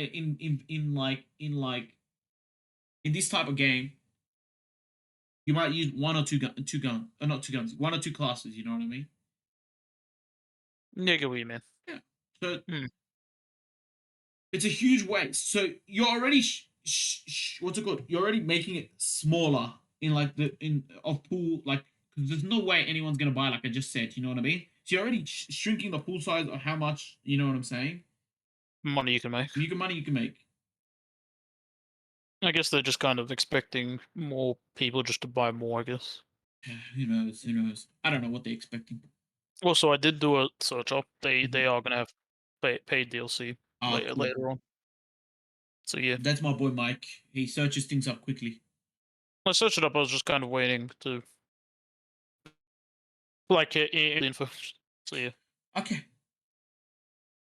in this type of game, you might use one or two guns, or not two guns, one or two classes. You know what I mean? Yeah. I get what you mean. Yeah. So Hmm. it's a huge waste. So you're already what's it called? You're already making it smaller in like the in of pool like because there's no way anyone's gonna buy like I just said. You know what I mean? So you're already shrinking the pool size of how much you know what I'm saying. Money you can make. You can money you can make. I guess they're just kind of expecting more people just to buy more, I guess. Who knows? Who knows? I don't know what they're expecting. Also, I did do a search up. They Mhm. are gonna have paid DLC Ah, later cool. later on. So yeah, That's my boy Mike. He searches things up quickly. I searched it up. I was just kind of waiting to like info. So yeah, Okay,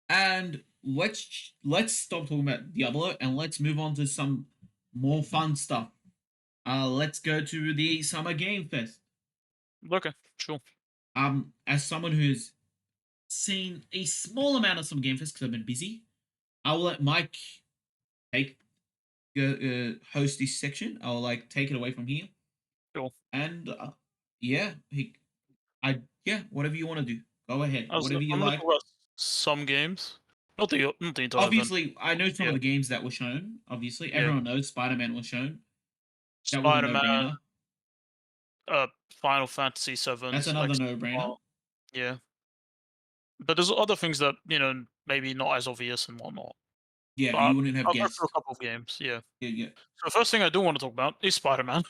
and let's stop talking about Diablo and let's move on to some more fun stuff. Let's go to the Summer Game Fest. okay, sure. As someone who's seen a small amount of some Game Fest because I've been busy, I will let Mike take host this section. I'll like take it away from here, Sure. and yeah, yeah, whatever you want to do, go ahead. Whatever you I'm gonna talk like. about some games, not the entire event. Obviously, I know some of Yeah, the games that were shown. Obviously, yeah. everyone knows Spider-Man was shown. That was a Spider-Man, no-brainer. Final Fantasy That's Sevens, like, another no-brainer. yeah. But there's other things that maybe not as obvious and whatnot. Yeah, But you wouldn't have I'll go through a guessed. couple of games. Yeah. Yeah, yeah. So the first thing I do want to talk about is Spider-Man.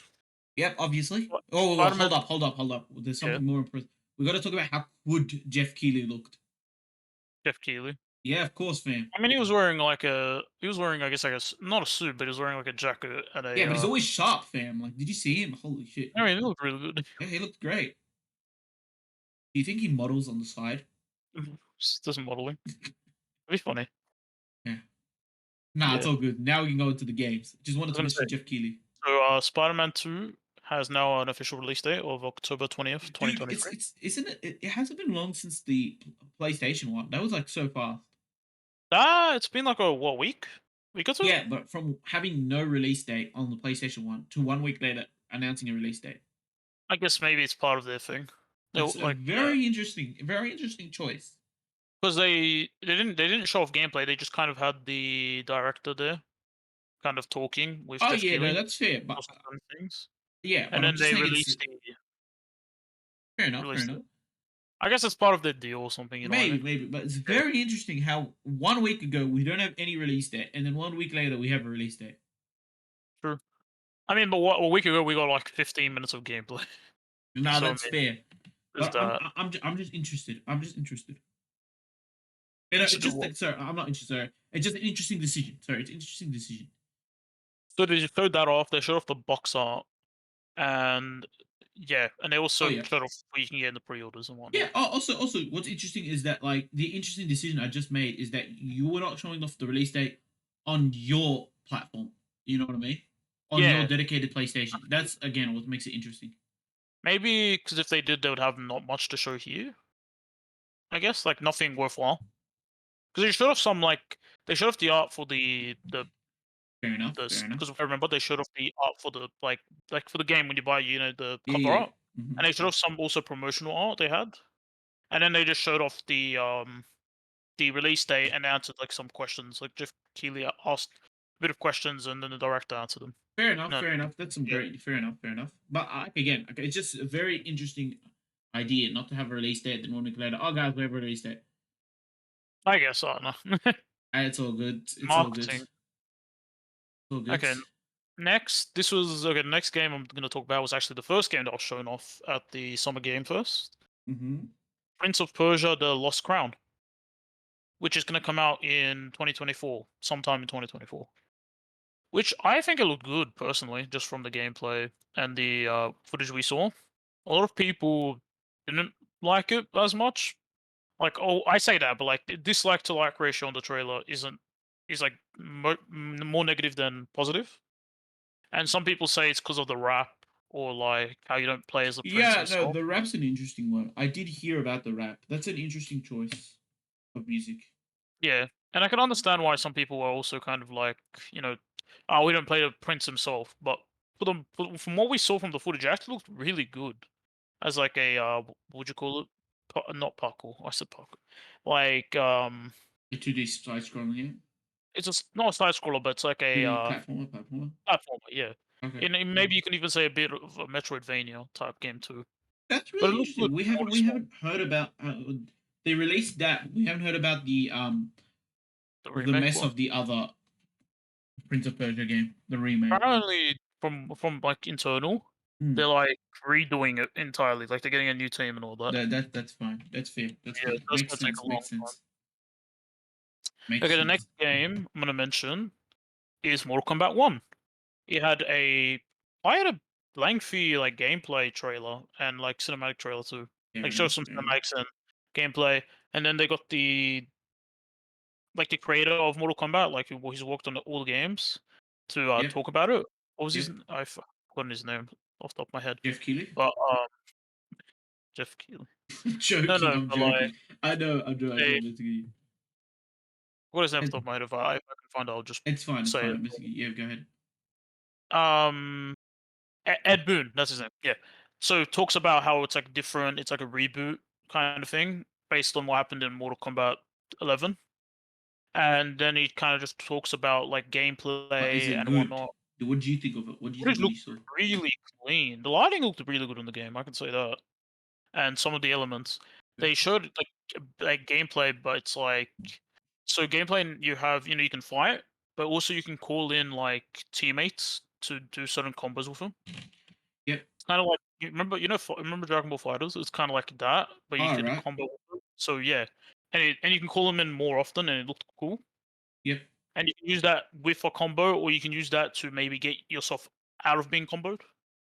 Yep, obviously. Oh, well, Spider-Man, hold up. There's yeah. something more impressive. We got to talk about how good Jeff Keighley looked. Jeff Keighley. Yeah, of course, fam. I mean, he was wearing, I guess, not a suit, but he was wearing like a jacket and Yeah, a. but he's always sharp, fam. Like, did you see him? Holy shit. I mean, he looked really good. Yeah, he looked great. Do you think he models on the side? Just doesn't modeling. It'd be funny. Yeah. Nah, it's Yeah. all good. Now we can go into the games. Just I wanted was to gonna mention say. Jeff Keighley. So, Spider-Man 2 has now an official release date of October 20th, Dude, 2023. it's isn't it? It hasn't been long since the PlayStation one. That was like so fast. It's been like a what week? Week or two? Yeah, but from having no release date on the PlayStation one to 1 week later announcing a release date. I guess maybe it's part of their thing. That's a Like, very interesting choice. because they didn't show off gameplay. They just kind of had the director there, kind of talking with Oh Jeff yeah, no, Keighley that's fair. or But some things, yeah, but and I'm then just they saying it's fair enough. Fair released it. enough. I guess it's part of their deal or something. You know what I Maybe, mean? maybe, but it's Yeah, very interesting how 1 week ago we don't have any release date, and then 1 week later we have a release date. true. I mean, but a week ago we got like 15 minutes of gameplay. No, So I that's mean, fair. there's But I'm that. I'm I'm just interested. I'm just interested. You know, To it's do just what? sorry, I'm not interested. Sorry. It's just an interesting decision. Sorry, it's an interesting decision. So they just showed that off. They showed off the box art, and yeah, and they Oh also yeah. showed off what you can get in the pre-orders and Yeah. whatnot. Also, what's interesting is that like the interesting decision I just made is that you were not showing off the release date on your platform. You know what I mean? On your Yeah, dedicated PlayStation. That's again what makes it interesting. maybe because if they did, they would have not much to show here. I guess like nothing worthwhile. Because they showed off some like they showed off the art for Fair enough. the Fair enough. because if I remember they showed off the art for the like for the game when you buy the Yeah. cover Yeah. art, Yeah. and they showed off some also promotional art they had, and then they just showed off the release date and answered like some questions. Like Jeff Keighley asked a bit of questions and then the director answered them. Fair enough. No, Fair enough. That's some yeah, great. Fair enough. Fair enough. But again, okay, it's just a very interesting idea not to have a release date. Then 1 week later, oh guys, we have a release date. I guess I don't know. It's all good. It's all good. Marketing. It's all good. Okay, next this was okay. The next game I'm going to talk about was actually the first game that was shown off at the Summer Game Fest. Mm-hmm. Prince of Persia: The Lost Crown, which is going to come out in 2024, sometime in 2024. Which I think it looked good personally, just from the gameplay and the footage we saw. A lot of people didn't like it as much. Like, oh, I say that, but like the dislike to like ratio on the trailer is like more negative than positive. And some people say it's because of the rap or like how you don't play as the prince Yeah, no, himself. the rap's an interesting one. I did hear about the rap. That's an interesting choice of music. Yeah, and I can understand why some people are also kind of like, you know, oh, we don't play the prince himself. But from what we saw from the footage, it actually looked really good as like a what would you call it? Not parkour. I said parkour. Like The 2D side scrolling here. it's not a side scroller, but it's like a 2D platformer. platformer. Yeah, Okay. and maybe you can even say a bit of a Metroidvania type game too. That's But it really looked good interesting. We from what haven't we we saw. haven't heard about they released that. We haven't heard about The the remake mess one. of the other Prince of Persia game, the remake. Apparently, from like internal, Hmm. they're like redoing it entirely. Like they're getting a new team and all that. That's fine. That's fair. That's Yeah, fair. that's gonna take a long Makes time. sense. Makes Okay, the next sense. game I'm gonna mention is Mortal Kombat 1. It had a I had a lengthy like gameplay trailer and like cinematic trailer too. Fair like show enough. some Fair enough. cinematics and gameplay, and then they got the creator of Mortal Kombat, like he's worked on all the games, to Yep. talk about it. What was his? Yep. I've forgotten his name off the top of my head, Jeff Keighley. but Jeff Keighley. I'm No, joking. no, I'm but like joking. I know. I know. I know. they I'm messing with you. what is the name off It, the top of my head? If I can find it, I'll just it's fine. It's say fine. it. I'm messing with you. Yeah. Go ahead. Ed Boon, that's his name. Yeah. So talks about how it's like different. It's like a reboot kind of thing based on what happened in Mortal Kombat 11, and then he kind of just talks about like But is gameplay it and good? whatnot. What do you think of it? What do you think Footage of what you looked saw? really clean. The lighting looked really good in the game. I can say that. And some of the elements Yep. they showed like gameplay, but it's like so gameplay. You have you can fight, but also you can call in like teammates to do certain combos with them. Yep. It's kind of like you remember remember Dragon Ball Fighters. It's kind of like that, but you All could right. combo with them. So yeah, and you can call them in more often, and it looked cool. Yep. And you can use that with a combo, or you can use that to maybe get yourself out of being comboed.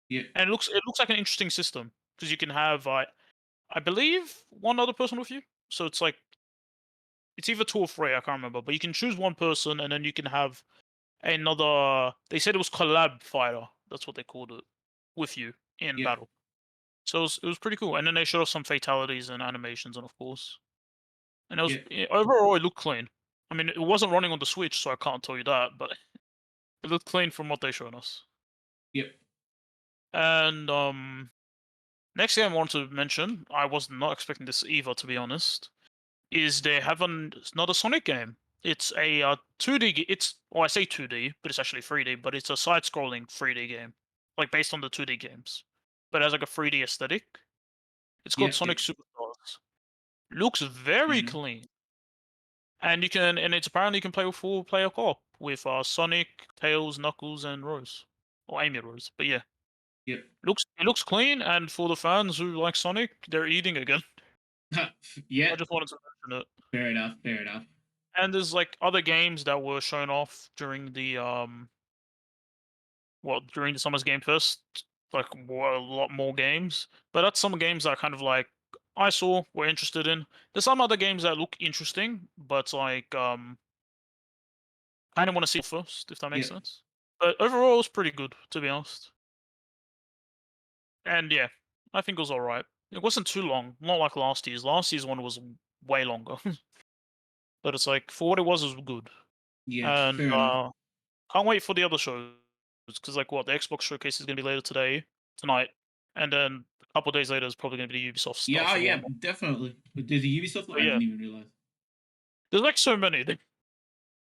Yep. And it looks like an interesting system because you can have I believe one other person with you. So it's like it's either two or three, I can't remember. But you can choose one person, and then you can have another. They said it was collab fighter. That's what they called it with you in Yep. battle. So it was pretty cool. And then they showed us some fatalities and animations, and of course, and Yep. overall it looked clean. I mean, it wasn't running on the Switch, so I can't tell you that, but it looked clean from what they showed us. Yep. And next thing I want to mention, I was not expecting this either, to be honest, is they have another Sonic game. It's a 2D. It's well, I say 2D, but it's actually 3D. But it's a side-scrolling 3D game, like based on the 2D games, but it has like a 3D aesthetic. It's called Yep. Sonic Yep. Superstars. Looks Fair very enough. clean, and it's apparently you can play with full-player co-op with Sonic, Tails, Knuckles, and Rose, or Amy Rose. But yeah, Yep. it looks clean, and for the fans who like Sonic, they're eating again. Yeah. I just wanted to mention it. Fair enough. Fair enough. And there's like other games that were shown off during the during the Summer's Game Fest, like a lot more games. But that's some games that kind of like I saw were interested in. There's some other games that look interesting, but like I didn't want to see it first, if that makes Yep. sense. But overall, it's pretty good, to be honest. And yeah, I think it was alright. It wasn't too long, not like last year's. Last year's one was way longer, but it's like for what it was good. Yeah. And Fair enough. can't wait for the other shows because, like, what the Xbox showcase is going to be later tonight, and then a couple days later is probably going to be the Ubisoft Yeah. stuff Oh, and yeah. whatnot. Definitely. But there's a Ubisoft one? But I yeah, didn't even realize. there's like so many.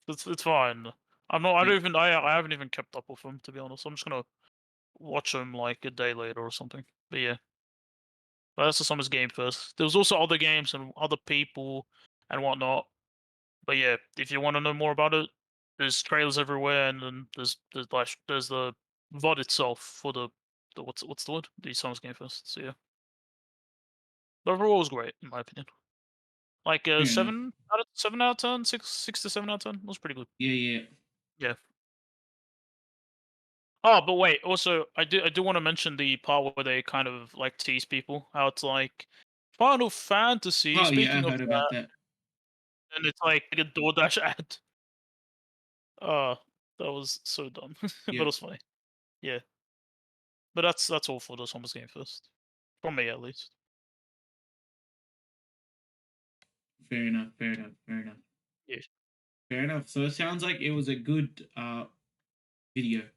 It's fine. I'm not. I Yep. don't even. I haven't even kept up with them, to be honest. I'm just gonna watch them like a day later or something. But yeah, but that's the summer's game first. There was also other games and other people and whatnot. But yeah, if you want to know more about it, there's trailers everywhere, and then there's the VOD itself for the what's the word? The Summer's Game Fest. So yeah, but overall it was great in my opinion. Like Fair enough. 7 out of 10, 6 to 7 out of 10. It was pretty good. Yeah. Yeah. Yeah. Oh, but wait. Also, I do want to mention the part where they kind of like tease people. How it's like Final Fantasy. Oh, yeah. I Speaking of heard about that, that. and it's like a DoorDash ad. Uh, that was so dumb, but it Yep. was funny. Yeah. But that's all for the Summer's Game Fest. From me, at least. Fair enough. Fair enough. Fair enough. Yeah. Fair enough. So it sounds like it was a good video,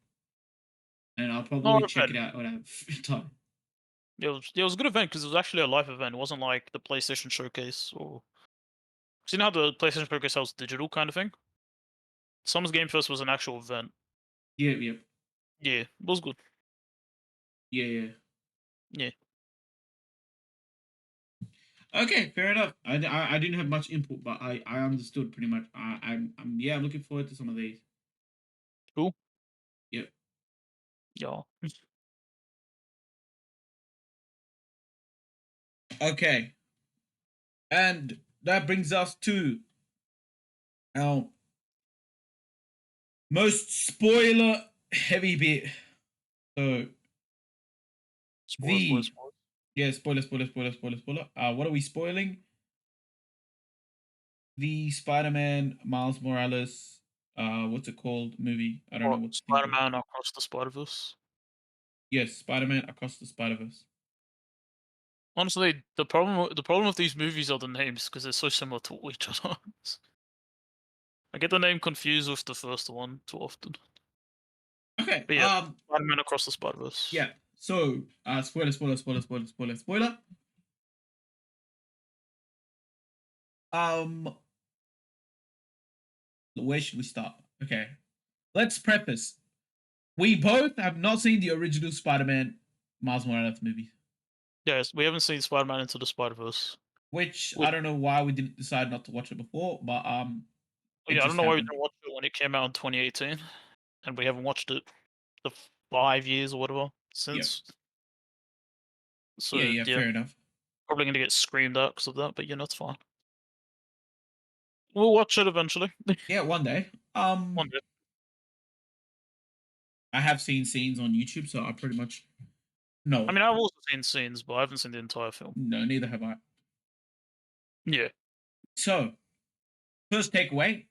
and I'll No, probably check it event. out when I have time. It was a good event because it was actually a live event. It wasn't like the PlayStation Showcase or. 'Cause you know how the PlayStation Showcase was digital kind of thing? Summer's Game Fest was an actual event. Yep. Yep. Yeah, it was good. Yeah. Yeah. Yeah. Okay, fair enough. I didn't have much input, but I understood pretty much. I'm yeah, I'm looking forward to some of these. Cool. Yep. Yeah. Okay, and that brings us to our most spoiler heavy bit. So Spoilers, spoilers, the spoilers. Yeah, spoiler, spoiler, spoiler, spoiler, spoiler. What are we spoiling? The Spider-Man Miles Morales. What's it called? Movie. I don't know What what the thing called. Spider-Man Across the Spider-Verse. Yes, Spider-Man Across the Spider-Verse. Honestly, the problem with these movies are the names because they're so similar to each other. I get the name confused with the first one too often. Okay. But yeah, Spider-Man Across the Spider-Verse. Yeah. So, spoiler, spoiler, spoiler, spoiler, spoiler, spoiler. Um, where should we start? Okay. Let's preface. We both have not seen the original Spider-Man Miles Morales movie, Yes, we haven't seen Spider-Man Into the Spider-Verse. which Which, I don't know why we didn't decide not to watch it before, but it yeah, I don't just know why we happened. didn't watch it when it came out in 2018, and we haven't watched it the 5 years or whatever Yeah. since. Yeah, So yeah, yeah, fair enough. probably gonna get screamed at because of that. But yeah, that's fine. We'll watch it eventually. Yeah, one day. One day. I have seen scenes on YouTube, so I pretty much know I it. mean, I've also seen scenes, but I haven't seen the entire film. No, neither have I. Yeah, So, first takeaway,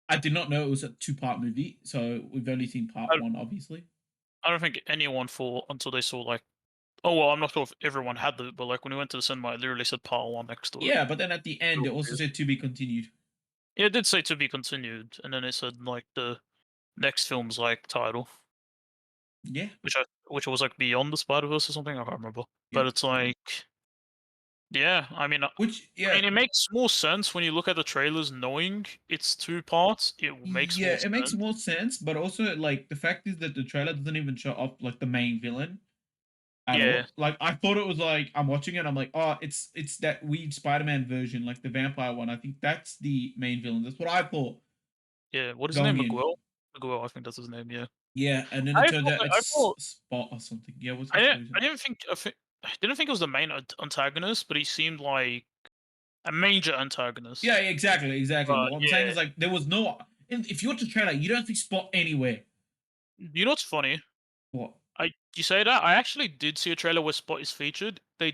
I did not know it was a two-part movie, so we've only seen part I, one, obviously. I don't think anyone thought until they saw like, oh well, I'm not sure if everyone had it, but like when we went to the cinema, it literally said part one next to it. Yeah, but then at the end, it So also weird. said to be continued. Yeah, it did say to be continued, and then it said like the next film's like title, Yeah, which was like Beyond the Spider Verse or something. I can't remember, yeah. but it's like, yeah. Which, I yeah, mean, it makes more sense when you look at the trailers, knowing it's two parts. It makes yeah, more it makes sense. more sense, but also, like, the fact is that the trailer doesn't even show off, like, the main villain at Yeah, all. Like, I thought it was like, I'm watching it, I'm like, oh, it's that weird Spider-Man version, like the vampire one. I think that's the main villain. That's what I thought yeah. What is his name? going in. Miguel. Miguel, I think that's his name. Yeah. Yeah, and then it turns out I it's thought Spot or something. Yeah, what's I his didn't poison? I didn't think it was the main antagonist, but he seemed like a major Yeah, antagonist. exactly, exactly. But what I'm saying Yeah, is like there was no. If you watch the trailer, you don't see Spot anywhere. you know what's funny? What? You say that I actually did see a trailer where Spot is featured. They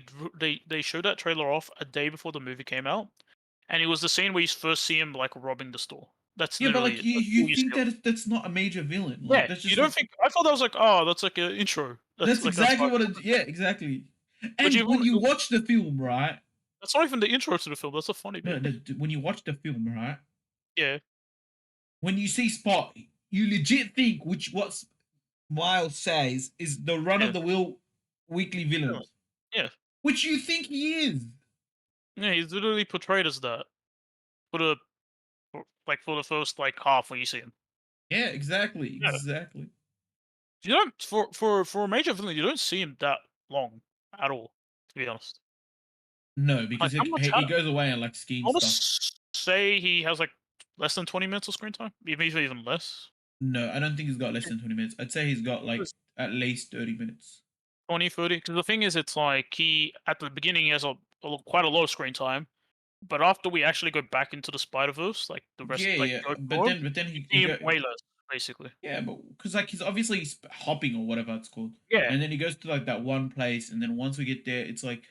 showed that trailer off a day before the movie came out, and it was the scene where you first see him like robbing the store. That's Yeah, but literally like it. you, That's you all you think see of that him. that's not a major villain? Like Yeah, that's you just don't like think? I thought that was like, oh, that's like an intro. That's that's like that's exactly fine. what it. Yeah, exactly. But And when you watch the film, right? that's not even the intro to the film. That's a funny No, bit. no. When you watch the film, right? Yeah, When you see Spot, you legit think which what Miles says is the run yeah, of the wheel weekly yeah, villain, yeah. which you think he is. Yeah, he's literally portrayed as that for the for the first like half when you see him. Yeah, exactly, Yeah, exactly. you don't for a major villain, you don't see him that long at all. To be honest, No, like because how much? he goes away and like I scheme want stuff. to say he has like less than 20 minutes of screen time, maybe even less. No, I don't think he's got less than 20 minutes. I'd say he's got like It's at least 30 minutes. 20, 30. Because the thing is, it's like he at the beginning he has quite a low screen time, but after we actually go back into the Spider Verse, like the rest, Yeah, like yeah. go But forward, then you he see him go. way less, basically. Yeah, but because like he's obviously hopping or whatever it's called, Yeah, and then he goes to like that one place, and then once we get there, it's like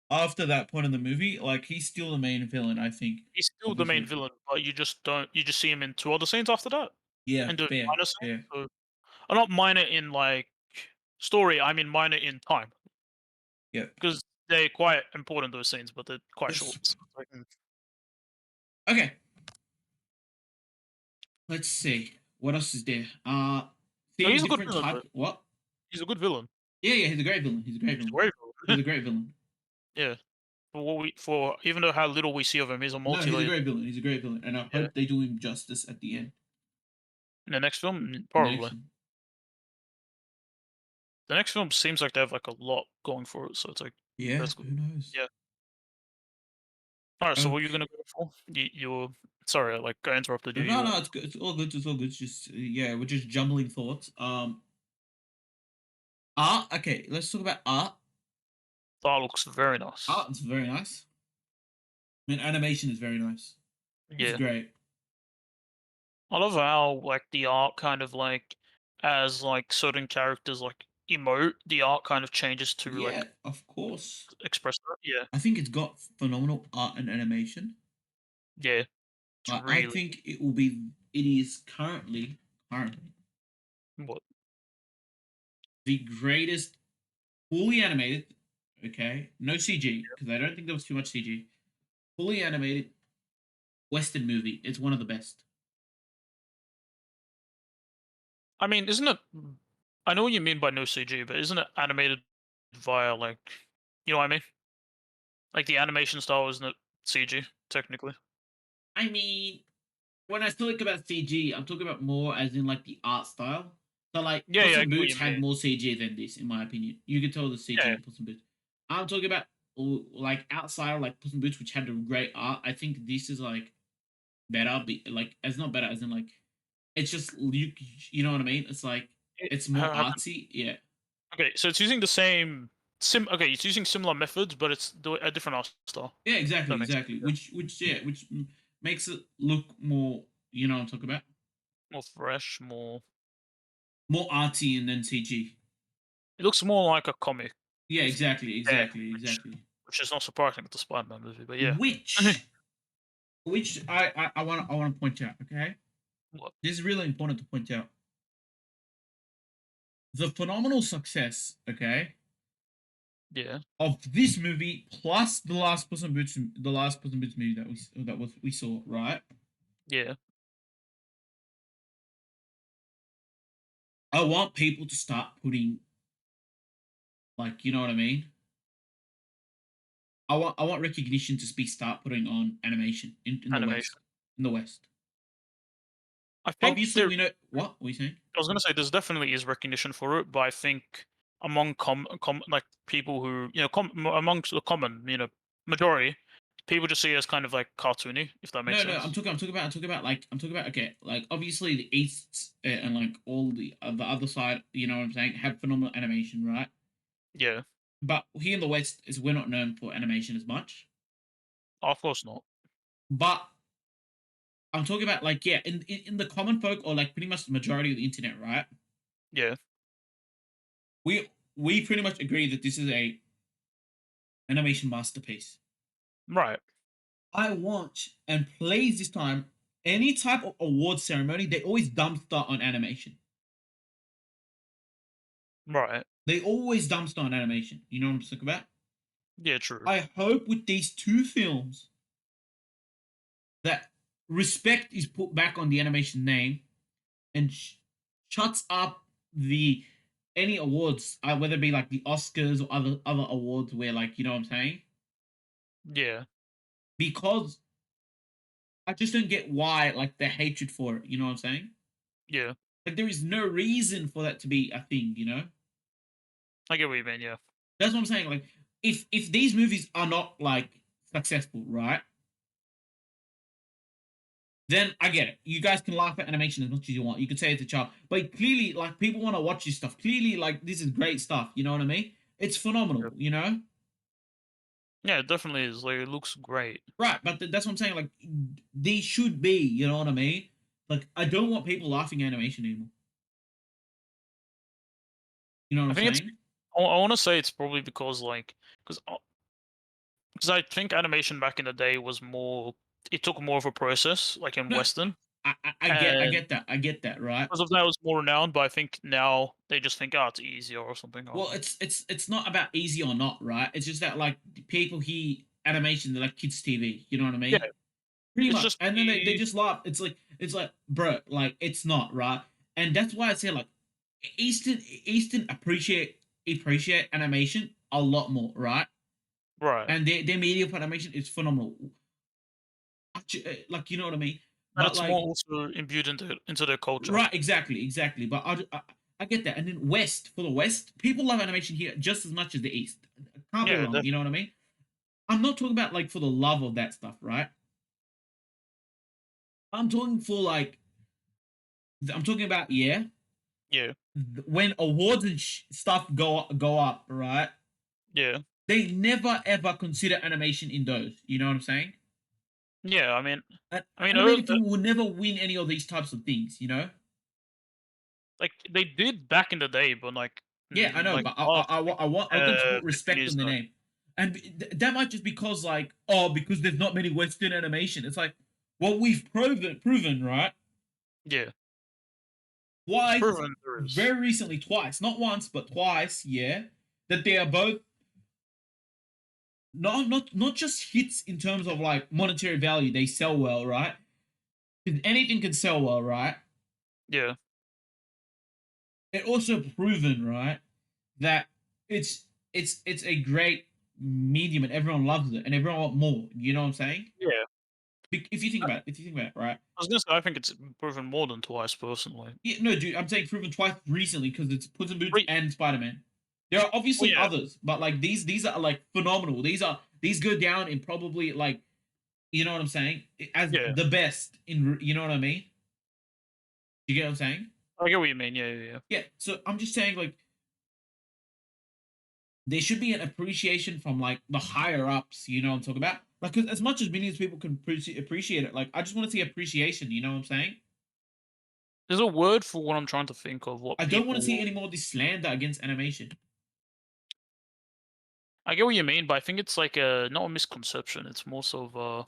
after that point in the movie, like he's still the main villain. I think he's still the main obviously. villain, but you just see him in two other scenes after that, Yeah, and doing fair, minor scenes. fair. So, not minor in like story. I mean minor in time Yeah. because they're quite important those scenes, but they're quite short. This- So it's like, Okay, let's see. What else is there? no, Seeing he's a good different villain though. type. What? He's a good villain. Yeah, yeah. He's a great villain. He's a great He's a villain. great He's villain. a great villain. Yeah. For even though how little we see of him, he's a No, he's a multi-layered. great villain. He's a great villain, and I Yeah. hope they do him justice at the end. In the next film, In the next probably. one. The next film seems like they have like a lot going for it, so it's like Yeah, that's good. who knows? Yeah. All right. So what are you Okay. gonna go for? You're sorry, like I interrupted you. No, You no, it's good. It's all good. It's all good. It's just yeah, we're just jumbling thoughts. Art. Okay, let's talk about art. that looks very nice. Art is very nice. I mean, animation is very nice. It's Yeah. great. I love how like the art kind of like as like certain characters like emote, the art kind of changes to Yeah, like of course. express that. Yeah, I think it's got phenomenal art and animation. yeah, it's But I really think it is currently what. the greatest fully animated. Okay, no CG because I don't think there was too much CG. Fully animated Western movie. It's one of the best. I mean, isn't it? I know what you mean by no CG, but isn't it animated via like, you know what I mean? Like the animation style isn't it CG technically? I mean, when I talk about CG, I'm talking about more as in like the art style. So like Yeah, Puss yeah, I in get what Boots you had mean. more CG than this, in my opinion. You could tell the CG Yeah, in Puss in Boots. I'm talking about like outside of like Puss in Boots, which had a great art. I think this is like better, like as not better as in like it's just you know what I mean? It's like it, it's more how can, artsy. Yeah. okay, so it's using the same Okay, it's using similar methods, but it's a different art style. Yeah, exactly, That makes sense. exactly. Yeah. Which makes it look more, you know what I'm talking about? More fresh, more. More artsy and then CG. It looks more like a comic. Yeah, exactly, Yeah, exactly, which exactly. which is not surprising with the Spider-Man movie, but yeah. Which I want to point out, okay? What? This is really important to point out. The phenomenal success, okay, Yeah, of this movie plus the last Puss in Boots movie we saw, right? yeah, I want people to start putting like, you know what I mean? I want recognition to be start putting on animation in the animation. West. In the West. I think Obviously there. we know what are we saying? I was gonna say there's definitely is recognition for it, but I think among like people who amongst the common majority, people just see it as kind of like cartoony, if that makes No, sense. I'm talking about okay, like obviously the East and like all the other side, you know what I'm saying, have phenomenal animation, right? Yeah, But here in the West is we're not known for animation as much. of course not. But I'm talking about like yeah, in the common folk or like pretty much the majority of the internet, right? Yeah, We pretty much agree that this is a animation masterpiece. right, I want and plays this time any type of award ceremony, they always dumpster on animation. right. They always dumpster on animation. You know what I'm talking about? Yeah, true. I hope with these two films that respect is put back on the animation name and shuts up the any awards, whether it be like the Oscars or other awards where like you know what I'm saying. Yeah, Because I just don't get why like the hatred for it. You know what I'm saying? yeah. Like there is no reason for that to be a thing. You know. I get what you mean. Yeah, That's what I'm saying. Like if these movies are not like successful, right? Then I get it. You guys can laugh at animation as much as you want. You could say it's a child, but clearly, like people want to watch this stuff. Clearly, like this is great stuff. You know what I mean? It's yeah. phenomenal. You know, Yeah, it definitely is. Like, it looks great. right? But that's what I'm saying. Like they should be. You know what I mean? Like I don't want people laughing at animation anymore. You know what I I'm think it's. saying? I want to say it's probably because because I think animation back in the day was more. It took more of a process, like in No, Western, I and get that. I get that. Right? because of that, it was more renowned. But I think now they just think, oh, it's easier or something. I don't Well, know. it's not about easy or not, right? It's just that like people hear animation, they're like kids TV. You know what I Yeah, mean? Pretty it's much. just And then they the just laugh. It's like, bro, like it's not, right? And that's why I say like Eastern appreciate animation a lot more, right? right, And their media for animation is phenomenal. Like you know what I mean? and But it's more like also imbued into their culture. right, exactly. But I get that. And then West for the West, people love animation here just as much as the East. Can't be Yeah, wrong. You know what I mean? I'm not talking about like for the love of that stuff, right? I'm talking for like I'm talking about yeah yeah, when awards and stuff go up, right? yeah, They never ever consider animation in those. You know what I'm saying? yeah. An I mean, animated film will never win any of these types of things. You know? like they did back in the day, but like Yeah, I know, like but last week. I want them to put The thing respect is on the that name, and that might just because like, oh, because there's not many Western animation. It's like, well, we've proven right yeah, it's twice, proven there is. very recently, twice, not once but twice, yeah, that they are both not just hits in terms of like monetary value. They sell well, right? 'Cause anything can sell well, right? Yeah, It also proven, right, that it's it's a great medium and everyone loves it and everyone want more. You know what I'm saying? yeah. If you think about it, right? I was gonna say I think it's proven more than twice personally. Yeah, no, dude, I'm saying proven twice recently because it's Puss in Boots Re- and Spider Man. There are well, obviously yeah, others, but like these are like phenomenal. These go down in probably like, you know what I'm saying, as yeah. the best in, you know what I mean? You get what I'm saying? I get what you mean. Yeah, yeah, yeah. Yeah. So I'm just saying like there should be an appreciation from like the higher ups. You know what I'm talking about? Like 'cause as much as millions of people can appreciate it, like I just want to see appreciation. You know what I'm saying? There's a word for what I'm trying to think of. What I don't want to see people. any more of this slander against animation. I get what you mean, but I think it's like a not a misconception. It's more so of a.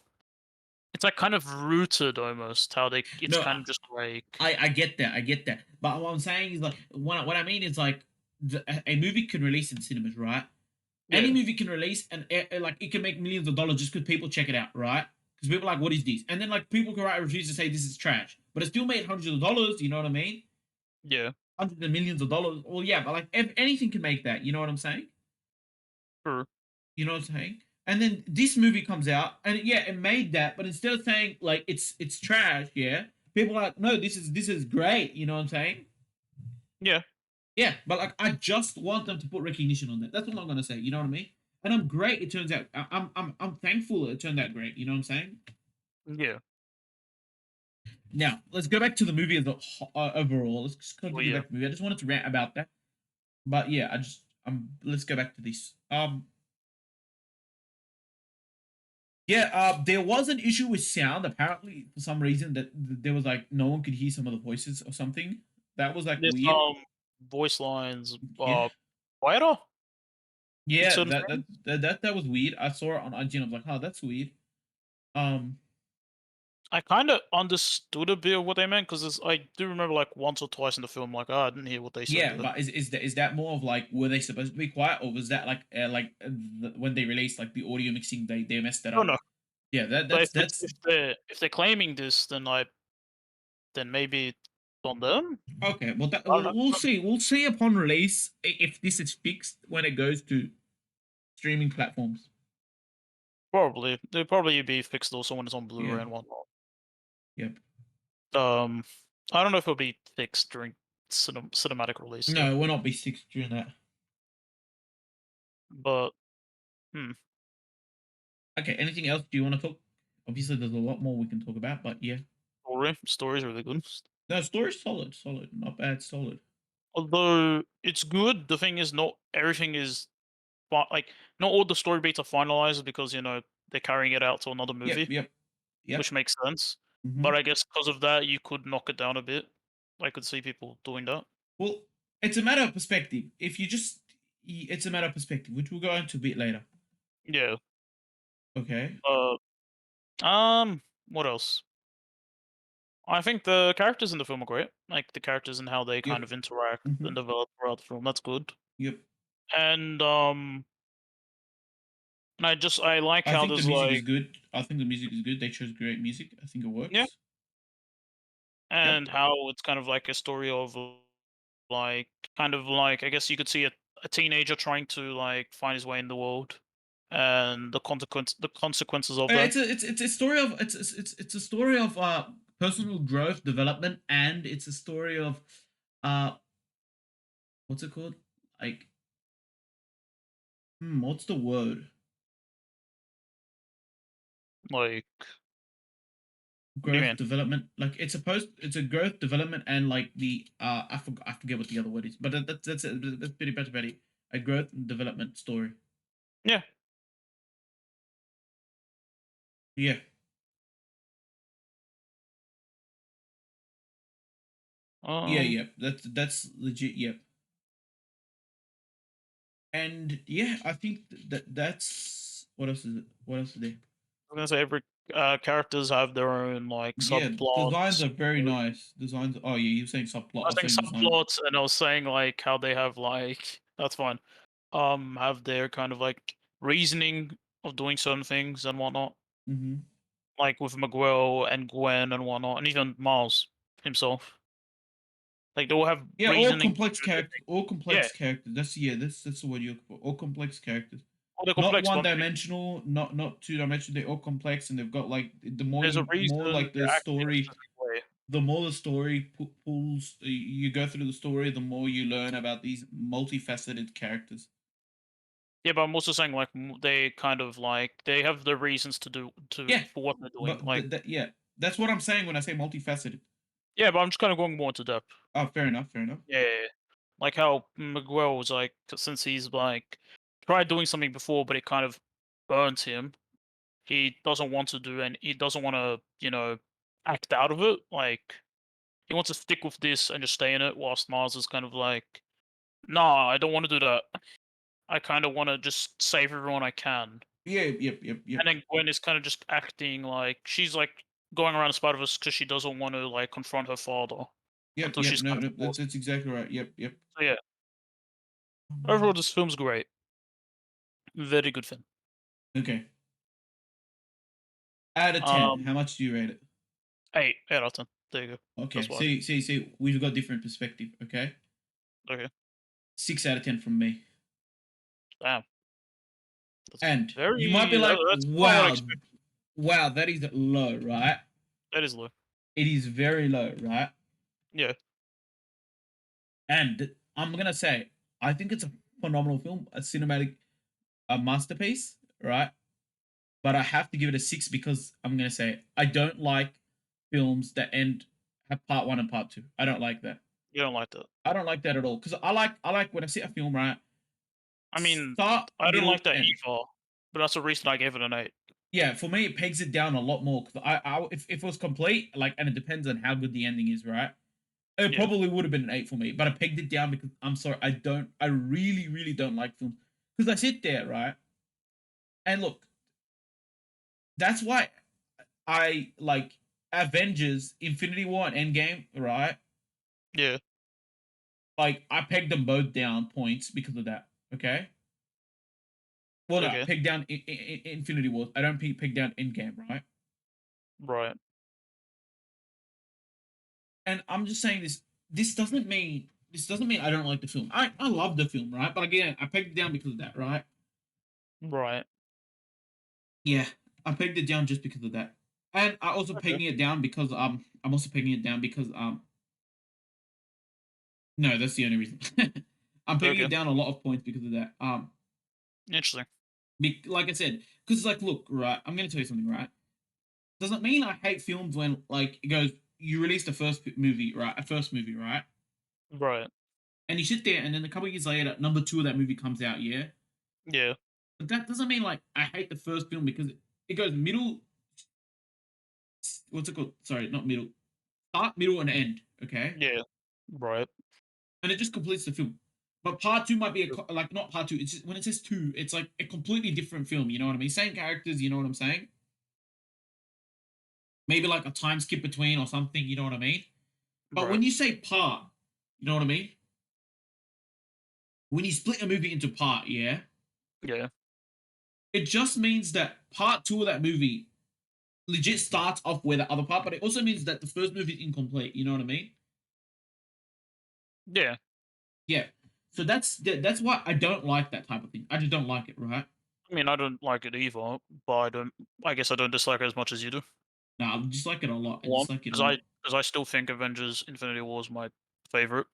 It's like kind of rooted almost how they. It's No, kind of just like I get that, But what I'm saying is like what I mean is like a movie can release in cinemas, right? Any yeah, movie can release and like it can make millions of dollars just because people check it out, right? Because people are like, what is this? And then like people can write reviews to say this is trash, but it still made hundreds of dollars. You know what I mean? yeah, Hundreds of millions of dollars. Well, yeah, but like anything can make that. You know what I'm saying? true. You know what I'm saying? And then this movie comes out, and yeah, it made that, but instead of saying like it's trash, yeah, people are like, no, this is great. You know what I'm saying? Yeah, Yeah, but like I just want them to put recognition on that. That's all I'm gonna say. You know what I mean? And I'm great. It turns out I'm thankful it turned out great. You know what I'm saying? yeah. Now let's go back to the movie as a overall. Let's just Well, continue yeah. back to the movie. I just wanted to rant about that, but yeah, I just let's go back to this. Yeah, there was an issue with sound apparently for some reason that there was like no one could hear some of the voices or something. That was like There's weird. voice lines Yeah. quieter in Yeah, certain frames. that was weird. I saw it on IG and I was like, oh, that's weird. Um, I kind of understood a bit of what they meant because I do remember like once or twice in the film, like, oh, I didn't hear what they said yeah, there. but is that more of like were they supposed to be quiet or was that like when they released like the audio mixing they messed that Oh up? no, Yeah, but that's if they're claiming this, then maybe it's on them. okay. Well, I don't we'll know. see. We'll see upon release if this is fixed when it goes to streaming platforms. Probably they'll probably be fixed also when it's on Yeah. Blu-ray and whatnot. Yep. Um, I don't know if it'll be fixed during cinematic release though. No, we'll not be six during that. But hmm, Okay. Anything else? Do you want to talk? Obviously, there's a lot more we can talk about, but yeah. story's really good. No, story's solid, not bad, solid. Although it's good, the thing is not everything is like not all the story beats are finalized because they're carrying it out to another Yep, movie, yep, which yep. makes sense. Hmm. But I guess because of that, you could knock it down a bit. I could see people doing that. Well, it's a matter of perspective. If you just, it's a matter of perspective, which we'll go into a bit later. Yeah. Okay. What else? I think the characters in the film are great. Like the characters and how they Yep. kind of interact Hmm. and develop throughout the film. That's good. Yep. And I like I how think the there's music is like good. I think the music is good. They chose great music. I think it yeah, works. Yep. and how it's kind of like a story of like kind of like I guess you could see a teenager trying to like find his way in the world and the consequences of that. It's a story of it's a story of personal growth, development, and it's a story of uh what's it called? Like what's the word? Like what do you Growth mean? development. Like it's a growth development and like the I forget what the other word is, but that's it. That's pretty better, Betty. A growth and development story. Yeah. Yeah, Um yeah. That's legit. Yep. And yeah, I think that's what else is it? What else is there? I'm gonna say every characters have their own like Yeah, designs subplots. are very nice. Designs. Oh yeah, you're saying subplot. I I was was saying saying design. subplots, and I was saying like how they have like that's fine. Have their kind of like reasoning of doing certain things and whatnot, Mm-hmm. like with Miguel and Gwen and whatnot, and even Miles himself. Like they all have Yeah, all reasoning. complex And characters. All yeah, complex characters. That's the word you're looking for. All complex characters. all the Not complex, one but dimensional. Not two dimensional. They're all complex, and they've got like there's a the more reason like the they're acting in a story, specific way. the more the story pulls. You go through the story, the more you learn about these multifaceted characters. Yeah, but I'm also saying like they kind of like they have the reasons to do to Yeah, for what they're doing. but Like yeah, that's what I'm saying when I say multifaceted. yeah, but I'm just kind of going more into depth. Oh, fair enough. Fair enough. Yeah, yeah, yeah. Like how Miguel was like since he's like tried doing something before, but it kind of burnt him. He doesn't want to do and he doesn't want to act out of it. Like he wants to stick with this and just stay in it. Whilst Mars is kind of like, nah, I don't want to do that. I kind of want to just save everyone I can. Yeah. Yep. Yep. Yep. And then Gwen is kind of just acting like she's like going around Spider-Verse because she doesn't want to like confront her father Yep. until Yep. she's No. kind of No. forced. That's exactly right. Yep. Yep. So yeah, overall this film's great, very good film. Okay. Out of 10, Um, how much do you rate it? 8 out of 10. There you go. Okay. That's why. See. We've got different perspective. Okay. Okay, 6 out of 10 from me. damn, that's And you might be very like, that's not what I wow, expected. wow, that is low, right? That is low. It is very low, right? Yeah, And I'm gonna say, I think it's a phenomenal film, a cinematic, a masterpiece, right? But I have to give it a 6 because I'm gonna say I don't like films that end have part one and part two. I don't like that. you don't like that. I don't like that at all because I like when I see a film, right? I mean, Start, I don't like middle, that end. either, but that's the reason I gave it an 8. Yeah, for me, it pegs it down a lot more. Cause if it was complete, like, and it depends on how good the ending is, right? It Yeah, probably would have been an 8 for me, but I pegged it down because I'm sorry, I really, really don't like films. Because I sit there, right? And look, that's why I like Avengers, Infinity War, and Endgame, right? yeah, Like, I pegged them both down points because of that, okay? Well, no, okay, peg down Infinity War. I don't peg down Endgame, right? right, And I'm just saying this. This doesn't mean I don't like the film. I love the film, right? But again, I pegged it down because of that, right? right. Yeah, I pegged it down just because of that. And I also Okay, pegging it down because I'm also pegging it down because no, that's the only reason. I'm pegging okay, it down a lot of points because of that. interesting. Like I said, because like, look, right? I'm gonna tell you something, right? Doesn't mean I hate films when like it goes. You release the first movie, right? A first movie, right? Right. And you sit there, and then a couple of years later, number two of that movie comes out, yeah. Yeah. But that doesn't mean like I hate the first film because it goes middle. What's it called? Sorry, not middle. Start, middle, and end. Okay, Yeah. Right. and it just completes the film. But part two might be like not part two. It's just, when it says two, it's like a completely different film. You know what I mean? Same characters. You know what I'm saying? Maybe like a time skip between or something. You know what I mean? But Right. when you say part, you know what I mean? When you split a movie into part, yeah, Yeah. it just means that part two of that movie legit starts off where the other part, but it also means that the first movie is incomplete. You know what I mean? Yeah. Yeah. So that's why I don't like that type of thing. I just don't like it, right? I mean, I don't like it either, but I guess I don't dislike it as much as you do. No, I just like it a lot. I One, just like it a because lot. I still think Avengers: Infinity War is my favorite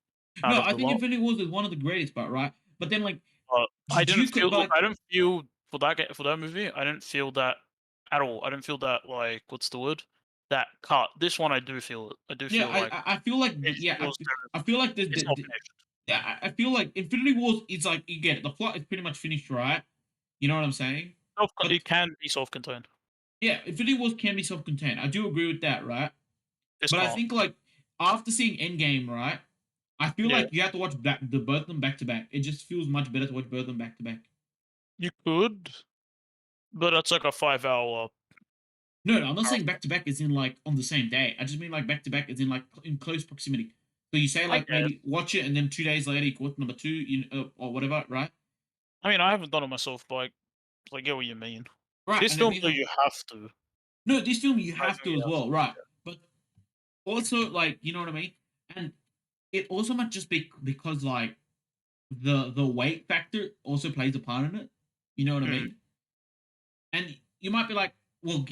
out No, of I the think lot. Infinity Wars is one of the greatest, but right. But then like, But I did didn't you feel. but Look, like I didn't feel for for that movie. I didn't feel that at all. I didn't feel that like what's the word? That cut. This one, I do feel it. I do yeah, feel like I feel like it yeah, feels I feel like it's not finished. yeah, I feel like Infinity Wars is like you get it. The plot is pretty much finished, right? You know what I'm saying? But It can be self-contained. yeah, Infinity Wars can be self-contained. I do agree with that, right? It's But I not. think like after seeing Endgame, right? I feel Yeah, like you have to watch the both of them back to back. It just feels much better to watch both of them back to back. you could, but that's like a 5 hour No, no, I'm not saying marathon. back to back is in like on the same day. I just mean like back to back is in like in close proximity. So you say I like guess. maybe watch it and then 2 days later you watch number two, or whatever, right? I mean, I haven't done it myself, but I get what you mean. Right, This and it film, means though, like you have to. no, this film you I have think to you as have to. well, right? But also like you know what I mean, and it also might just be because like the weight factor also plays a part in it. You know what I Mm, mean? And you might be like, well,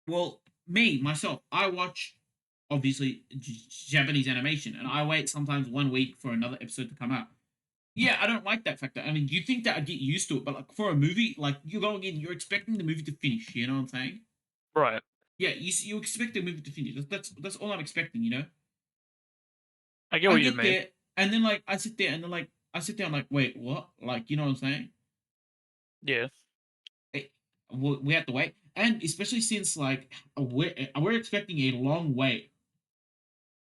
well, me myself, I watch obviously Japanese animation, and I wait sometimes 1 week for another episode to come out. Yeah, I don't like that factor. I mean, you think that I'd get used to it, but like for a movie, like you're going in, you're expecting the movie to finish. You know what I'm saying? right. Yeah, you expect the movie to finish. That's all I'm expecting. You know, I get I what you get mean. there, and then like I sit there, and then like I sit there, I'm like, wait, what? Like, you know what I'm saying? Yeah, It, we have to wait, and especially since like we're expecting a long wait,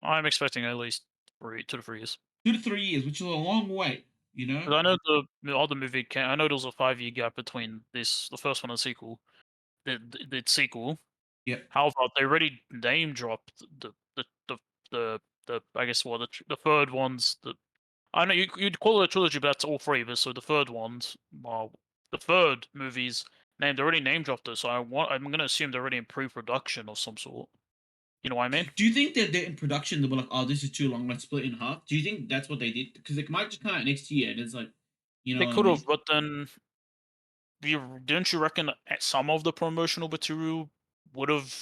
I'm expecting at least 2 to 3 years. 2 to 3 years, which is a long wait. You know? 'Cause I know the other movie came. I know there was a 5 year gap between the first one and the sequel. The sequel. Yep. However, they already name dropped the I guess what the third one's the I know you'd call it a trilogy, but that's all three. But so the third one's the third movie's named already name dropped it. So I'm gonna assume they're already in pre-production of some sort. You know what I mean? Do you think that they're in production? They were like, "Oh, this is too long. Let's split it in half." Do you think that's what they did? Because it might just come out next year, and it's like, you know They what I could have, mean? but then didn't you reckon some of the promotional material would have?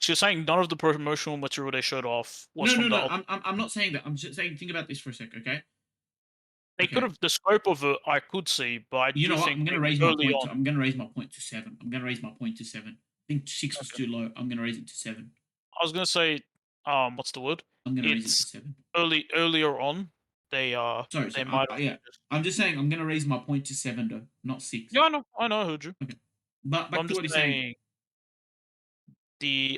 So you're saying none of the promotional material they showed off was No, from no, the no. other. I'm not saying that. I'm just saying. Think about this for a sec, okay? They could Okay. have the scope of it. I could see, but I You do know what? think I'm gonna maybe raise my early point on. to. I'm gonna raise my point to seven. I'm gonna raise my point to seven. I think six was Okay. too low. I'm gonna raise it to seven. I was gonna say, what's the word? I'm gonna raise it to It's seven. earlier on. Sorry, They sorry. might have. Yeah. I'm just saying. I'm gonna raise my point to seven though, not six. Yeah, I know, I heard you. Okay. But But back I'm to just what he's saying. saying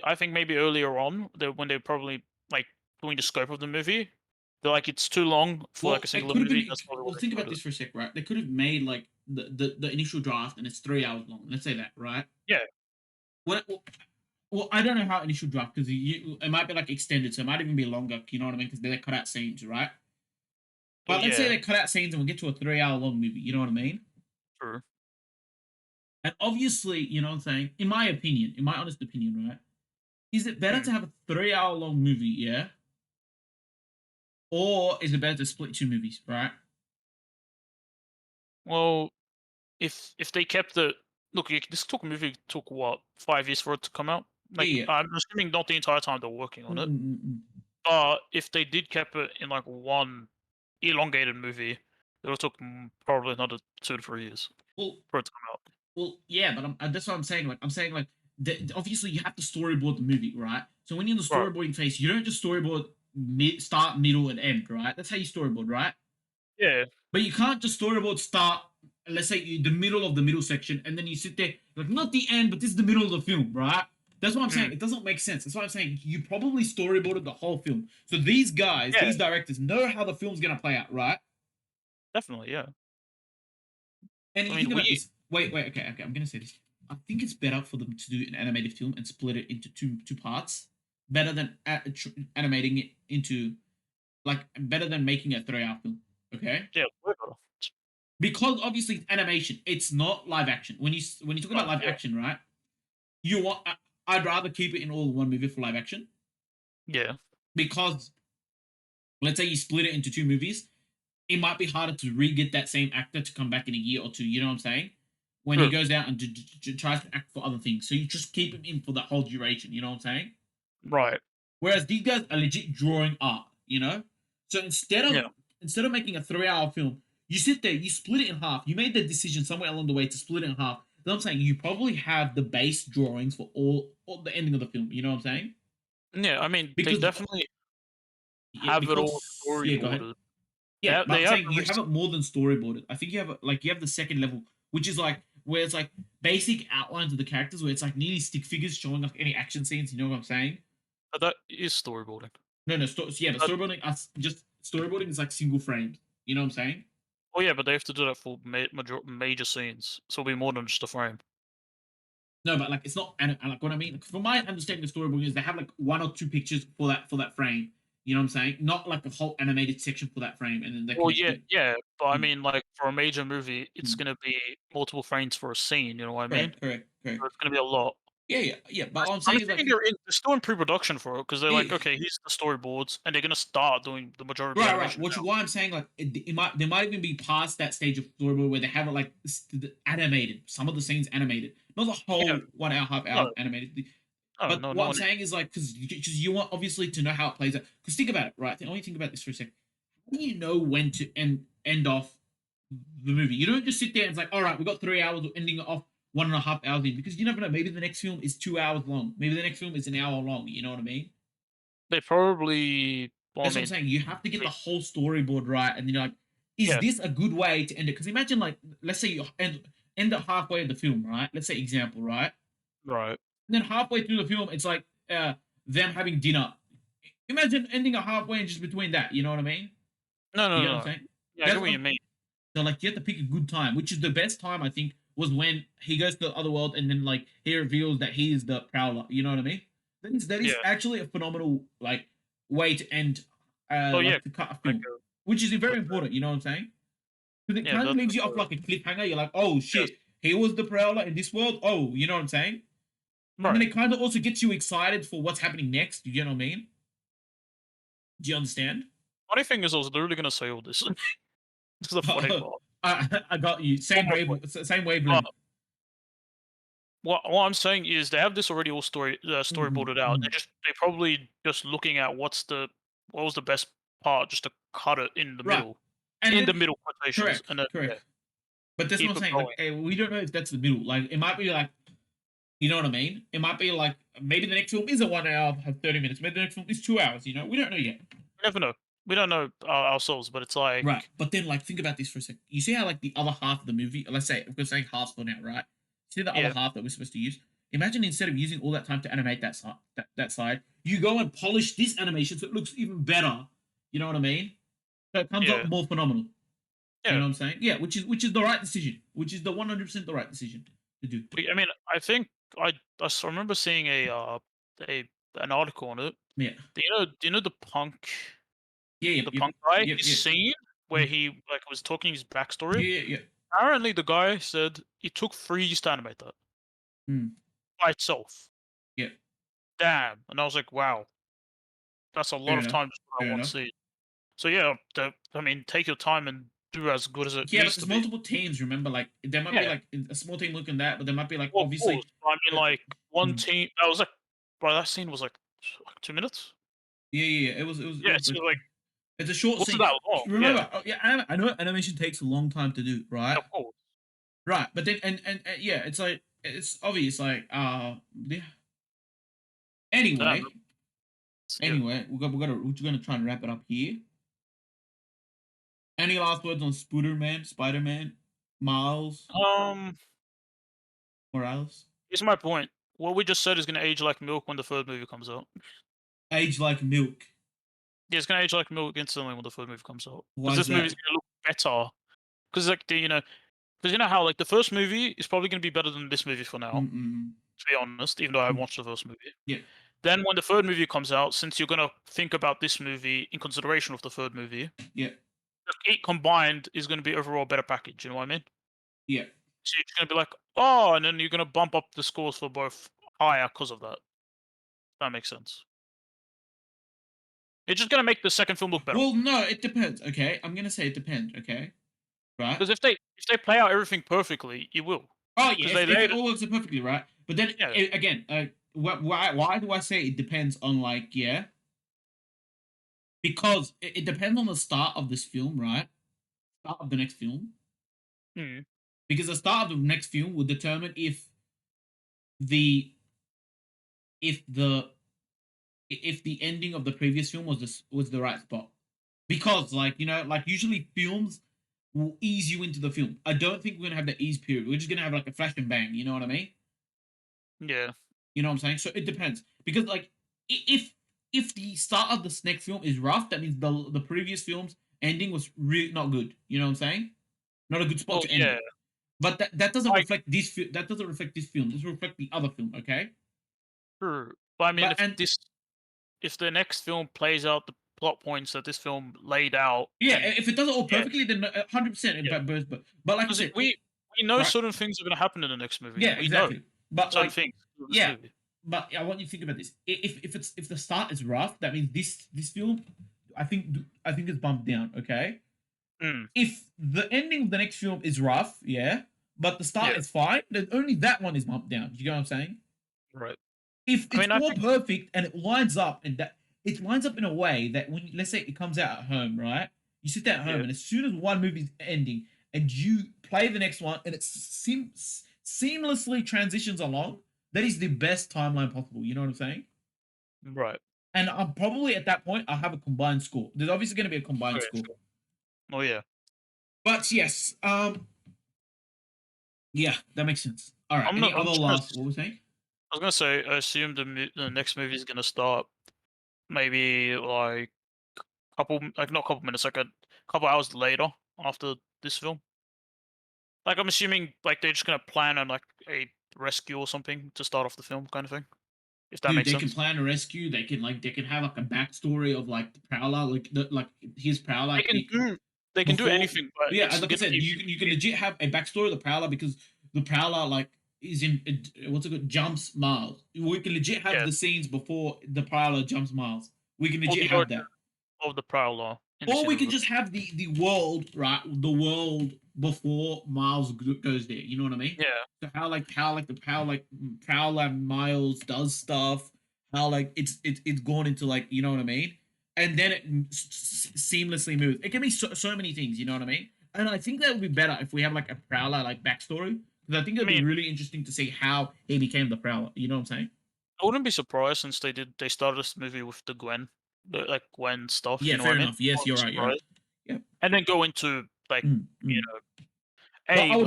I think maybe earlier on, when they probably like doing the scope of the movie, they're like it's too long for like a Well, it single could have movie. been. That's probably Well, why they think about split it. this for a sec, right? They could have made like the initial draft, and it's 3 hours long. Let's say that, right? Yeah, Well, I don't know how initial draft because it might be like extended, so it might even be longer. You know what I mean? Because they cut out scenes, right? well, But let's say yeah, they cut out scenes and we get to a 3 hour long movie. You know what I mean? true. And obviously, you know what I'm saying. In my opinion, in my honest opinion, right? Is it better Hmm. to have a 3 hour long movie, yeah, or is it better to split two movies, right? Well, if they kept the look, this movie took what 5 years for it to come out. Yeah, Like yeah. I'm assuming not the entire time they're working on it. Mm-mm-mm. But if they did kept it in like one elongated movie, it would have took probably another 2 to 3 years Well, for it to come out. yeah, but that's what I'm saying. Like, I'm saying, like, obviously you have to storyboard the movie, right? So when you're in the Right. storyboarding phase, you don't just storyboard start, middle, and end, right? That's how you storyboard, right? Yeah. But you can't just storyboard start. Let's say the middle of the middle section, and then you sit there like not the end, but this is the middle of the film, right? That's what I'm saying. Mm. It doesn't make sense. That's why I'm saying you probably storyboarded the whole film. So these guys, Yeah. these directors, know how the film's gonna play out, right? Definitely. Yeah. And I you mean, think about we. this. Wait, okay, okay. I'm gonna say this. I think it's better for them to do an animated film and split it into two parts, better than animating it into like better than making a 3 hour film. Okay, Yeah. Way better. because obviously it's animation. It's not live action. When you talk about Right. live Yeah. action, right? You want I'd rather keep it in all one movie for live action Yeah. because let's say you split it into two movies, it might be harder to re-get that same actor to come back in a year or two. You know what I'm saying? When he True. goes out and tries to act for other things, so you just keep him in for the whole duration. You know what I'm saying? Right. Whereas these guys are legit drawing art. You know, so Yeah. instead of making a 3 hour film, you sit there, you split it in half. You made the decision somewhere along the way to split it in half. Then I'm saying you probably have the base drawings for all the ending of the film. You know what I'm saying? Yeah. I mean, they Because definitely yeah, have it all because yeah, go ahead. storyboarded. Yeah, but They I'm have saying you have it more than storyboarded. I think you have like you have the second level, which is like where it's like basic outlines of the characters, where it's like nearly stick figures showing like any action scenes. You know what I'm saying? that is storyboarding. No, yeah, but But storyboarding, just storyboarding is like single frames. You know what I'm saying? oh yeah, but they have to do that for major scenes, so it'll be more than just a frame. No, but like it's not. And like what I mean, like, from my understanding of storyboarding is they have like one or two pictures for that frame. You know what I'm saying? Not like a whole animated section for that frame, and then they Well, connect yeah, it. yeah, but I Mm, mean, like for a major movie, it's mm. gonna be multiple frames for a scene. You know what I mean? Correct, correct, So correct. it's gonna be a lot. Yeah, yeah, yeah. But all I'm I'm saying is like, assuming they're still in pre-production for it because they're like, yeah, okay, here's the storyboards, and they're gonna start doing the majority of the right, right. animation Which now. is why I'm saying like it might they might even be past that stage of storyboard where they have it like animated. Some of the scenes animated, not the Yeah, whole 1 hour, half no, hour animated. no, But no, no what I'm one. saying is like because you want obviously to know how it plays out. Because think about it, right? Only think about this for a second. How do you know when to end off the movie? You don't just sit there and it's like, all right, we got 3 hours, we're ending it off 1.5 hours in because you never know. Maybe the next film is 2 hours long. Maybe the next film is an hour long. You know what I mean? They probably. Well, I That's what I'm mean, saying. You have to get the they- whole storyboard right, and you're like, is yeah, this a good way to end it? Because imagine like, let's say you end up halfway of the film, right? Let's say example, right? right. And then halfway through the film, it's like them having dinner. Imagine ending up halfway and just between that. You know what I mean? No, You no, get what I'm no. saying? Yeah, I get That's what you mean. so like you have to pick a good time, which is the best time I think was when he goes to the other world and then like he reveals that he is the Prowler. You know what I mean? That is Yeah. actually a phenomenal like way to end Oh yeah, like to cut a like film, which is very with the, important. You know what I'm saying? Because it yeah, kind of that's leaves with you off the like a cliffhanger. You're like, oh yes, shit, he was the Prowler in this world. Oh, you know what I'm saying? And then right. it kind of also gets you excited for what's happening next. You know what I mean? Do you understand? Funny thing is, I was literally gonna say all this. This is the funny part. I got you. One Same more point. same Uh, wavelength. what I'm saying is they have this already all Mm-hmm, storyboarded out. mm-hmm. They're probably just looking at what was the best part just to cut it Right. And in the then middle quotations, correct, and then yeah, correct. But that's what keep I'm it saying. Like, going. we don't know if that's the middle. Like, it might be like, you know what I mean? It might be like maybe the next film is a 1 hour, have 30 minutes. Maybe the next film is 2 hours. You know, we don't know yet. We never know. We don't know ourselves, but it's Right. like But then, like, think about this for a second. You see how like the other half of the movie, let's say we're saying half for now, right? See the other yeah, half that we're supposed to use. Imagine instead of using all that time to animate that side, that side, you go and polish this animation so it looks even better. You know what I mean? So it comes yeah, up more phenomenal. You know yeah. what I'm saying? Yeah, which is the right decision. Which is the 100% the right decision to do. I mean, I think I remember seeing a an article on it. Yeah, Do you know yeah, yep, the yep, punk guy? yep, His yep. scene where Mm. he like was talking his backstory. Yeah, yeah, yeah. Apparently, the guy said it took 3 years to animate that Mm. by itself. Yeah, Damn, and I was like, wow, that's a lot fair of enough. time just for that Fair one enough. scene. So yeah, I mean, take your time and do as good as it Yeah, but needs there's to be. multiple teams. Remember, like there might be Yeah, like a small team looking that, but there might be like well, of course. obviously. I mean, Uh, like one mm. team that was like, bro, that scene was like 2 minutes. Yeah, yeah, yeah. It Yeah, was so like like it's a short wasn't scene. that long? Yeah, Remember, oh, yeah, I know animation takes a long time to do, right? yeah, of course. Right, but then and yeah, it's like it's obvious, like yeah. Damn, Anyway, yeah. we're gonna try and wrap it up here. Any last words on Spider Man, Miles Um, Morales? here's my point. What we just said is gonna age like milk when the third movie comes out. Age like milk. Yeah, it's gonna age like milk instantly when the third movie comes out. Why Because is this movie's that? gonna look better. Because like because you know how like the first movie is probably gonna be better than this movie for now. Mm-mm. To be honest, even though I haven't Mm. watched the first movie. Yeah, Then when the third movie comes out, since you're gonna think about this movie in consideration of the third movie, yeah, like, it combined is gonna be overall a better package. You know what I mean? yeah. So you're just gonna be like, oh, and then you're gonna bump up the scores for both higher because of that. That makes sense. It's just gonna make the second film look better. Well, no, it depends. Okay, I'm gonna say it depends. Okay, right? Because if they play out everything perfectly, it will. Oh yeah, Because they if laid it it. all works perfectly, right? But then Yeah. again, why do I say it depends on like yeah? Because it depends on the start of this film, right? Start of the next film, Mm, because the start of the next film will determine the if the if the ending of the previous film was the right spot. Because like like usually films will ease you into the film. I don't think we're gonna have the ease period. We're just gonna have like a flash and bang. You know what I mean? yeah. You know what I'm saying? So it depends because like if if the start of this next film is rough, that means the previous film's ending was really not good. You know what I'm saying? Not a good spot Well, to end yeah, it. But that doesn't like reflect this that doesn't reflect this film. This reflect the other film, okay? true. But I mean, But and if the next film plays out the plot points that this film laid out, yeah, and if it does it all yeah, perfectly, then 100%. yeah, But like I because said, we know right? certain things are gonna happen in the next movie. Yeah, We know exactly. But certain like, things in this yeah, movie. but I want you to think about this. If the start is rough, that means this film, I think it's bumped down. Okay. Mm, If the ending of the next film is rough, yeah, but the yeah, start is fine, then only that one is bumped down. You know what I'm saying? right. If I it's mean, I all think perfect and it lines up and that it lines up in a way that when let's say it comes out at home, right? You sit there at home yeah, and as soon as one movie's ending and you play the next one and it seamlessly transitions along, that is the best timeline possible. You know what I'm saying? right. And I'm probably at that point I'll have a combined score. There's obviously going to be a combined Okay, score, sure. Oh yeah. but yes, yeah, that makes sense. All right. Any I'm other just gonna. last? What was saying? I was gonna say, I assume the next movie is gonna start maybe like like not couple minutes, like a couple hours later after this film. Like I'm assuming like they're just gonna plan on like a rescue or something to start off the film, kind of thing. If that Dude, makes they can sense. plan a rescue. They can have like a backstory of like the Prowler, like his Prowler They can do they can do before. anything, but Yeah, it's like I gonna said, be you can legit have a backstory of the Prowler because the Prowler like is in what's it called, jumps miles. We can legit have yeah, the scenes before the Prowler jumps miles. We can or legit the have origin that. of the Prowler in this Or we could universe. just have the world, right? The world before Miles goes there. You know what I mean? Yeah, So how like the how like Prowler Miles does stuff. How like it's gone into like you know what I mean? And then it seamlessly moves. It can be so many things. You know what I mean? And I think that would be better if we have like a Prowler like backstory because I think I it'd be mean, really interesting to see how he became the Prowler. You know what I'm saying? I wouldn't be surprised since they started this movie with the like Gwen stuff. Yeah, You know what fair I mean? enough. I Yes, wouldn't be you're right. You're right. surprised, Yeah. and then go into like Mm, you mm. know, But hey, how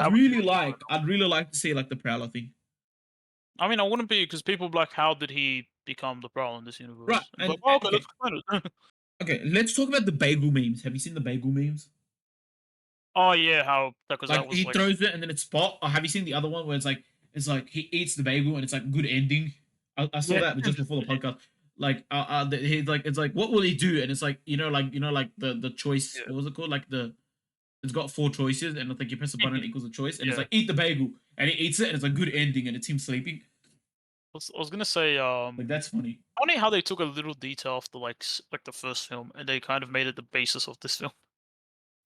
I'd really like to see like the Prowler thing. I mean, I wouldn't be because people be like, how did he become the Prowler in this Right, universe? And like, and oh, okay, let's okay, explain it. okay. Let's talk about the bagel memes. Have you seen the bagel memes? Oh yeah, how because that Like was he like throws it and then it's spot. Or have you seen the other one where it's like he eats the bagel and it's like good ending? I saw yeah, that just before the podcast. Like he's like it's like what will he do? And it's like like the choice. yeah, What was it called? Like it's got four choices and I think you press a button mhm, it equals a choice and it's yeah. like eat the bagel and he eats it and it's a good ending and it's him sleeping. I was gonna say, Like that's funny. funny how they took a little detail of the like the first film and they kind of made it the basis of this film.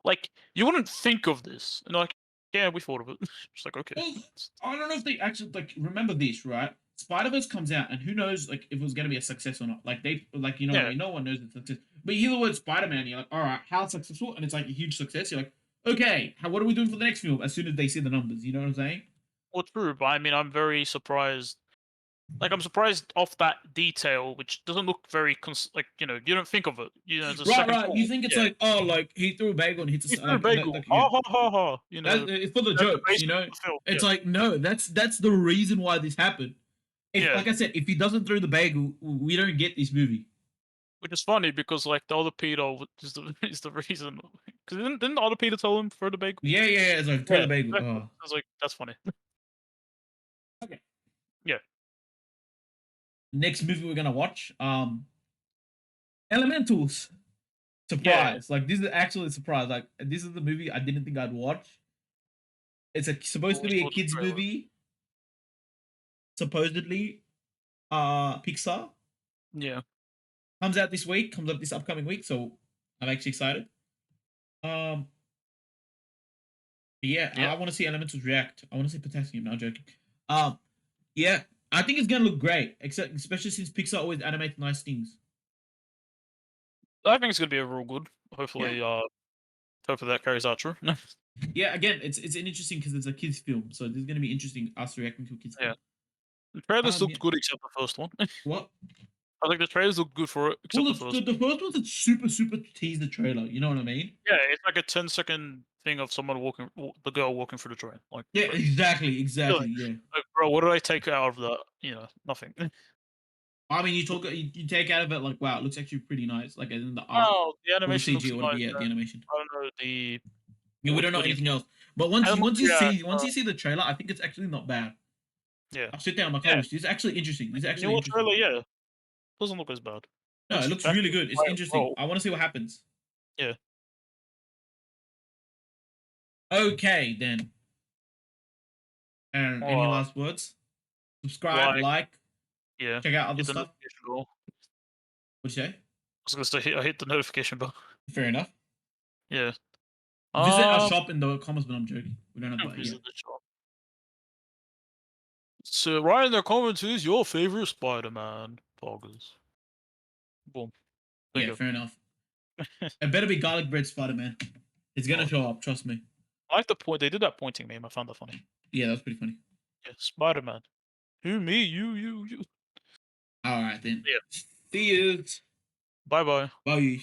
Like you wouldn't think of this, and like, yeah, we thought of it. Just like okay, Well, I don't know if they actually like remember this, right? Spider Verse comes out, and who knows like if it was gonna be a success or not. Like they like you know what I yeah, mean. No one knows it's a success. But you hear the word Spider Man, you're like, all right, how successful? And it's like a huge success. You're like, okay, what are we doing for the next film? As soon as they see the numbers, you know what I'm saying? well, true, but I mean, I'm very surprised. Like I'm surprised off that detail, which doesn't look very like you don't think of it. You know, it's a Right, second right. You thought. think it's Yeah, like, oh, like he threw a bagel and hits he a threw a like bagel. yeah. Ha ha ha ha. You That know, it's for the that's the jokes, basis you of know. the film. It's Yeah, like no, that's the reason why this happened. If yeah. like I said, if he doesn't throw the bagel, we don't get this movie. Which is funny because like the other Peter is the is the reason. Because didn't the other Peter tell him throw the bagel? Yeah. It's like throw Yeah, the bagel. exactly. Oh. I was like, that's funny. Okay. Yeah, Next movie we're gonna watch, Elementals. yeah. Surprise! Like this is actually a surprise. Like this is the movie I didn't think I'd watch. It's supposed to We be a saw the kids trailer. movie, supposedly. Pixar Yeah, comes out this week. Comes out this upcoming week, so I'm actually excited. Um, yeah, yeah. I want to see Elementals react. I want to see Potassium. Not joking. Um, yeah, I think it's gonna look great. Except especially since Pixar always animates nice things. I think it's gonna be a real good. Yeah, Hopefully that carries out true. yeah. Again, it's an interesting because it's a kids film, so this is gonna be interesting us reacting to a kids Yeah, film. the trailers Yeah. looked good except the first one. What? I think the trailers looked good for it Well, except the first. the first one's a super teaser trailer. You know what I mean? Yeah, it's like a 10-second thing of someone the girl walking through the train. Like, Yeah, bro, exactly, really? yeah. Like, bro, what did I take out of that? You know, nothing. I mean, you take out of it like, wow, it looks actually pretty nice. Like, as in the art Oh, the or the animation CG looks or whatever. nice. Yeah, the animation. I don't know the Yeah, we don't know what do you anything else. But once how you much once you yeah, see once you see the trailer, I think it's actually not bad. yeah. I'll sit down. I'm like, oh, Yeah. this is actually interesting. This is You know actually what interesting. trailer? Yeah. Doesn't look as bad. No, it Looks looks really actually good. It's quite interesting. well. I want to see what happens. Yeah. Okay, then. And any Or last words? Subscribe, like like, yeah. check out other Hit the stuff. notification bell. What'd you say? I was gonna say I hit the notification bell. Fair enough. Yeah. Visit our Um shop in the comments, but I'm joking. We don't have that yet. visit the shop. So write in the comments who's your favorite Spider-Man, Poggers. Boom. Yeah, Bingo. fair enough. It better be garlic bread Spider Man. It's gonna Oh, show up, trust me. I like the point. They did that pointing meme. I found that funny. Yeah, that's pretty funny. Yeah, Spider-Man. Who, me, you. Alright then. Yeah. See you. Bye bye. Bye.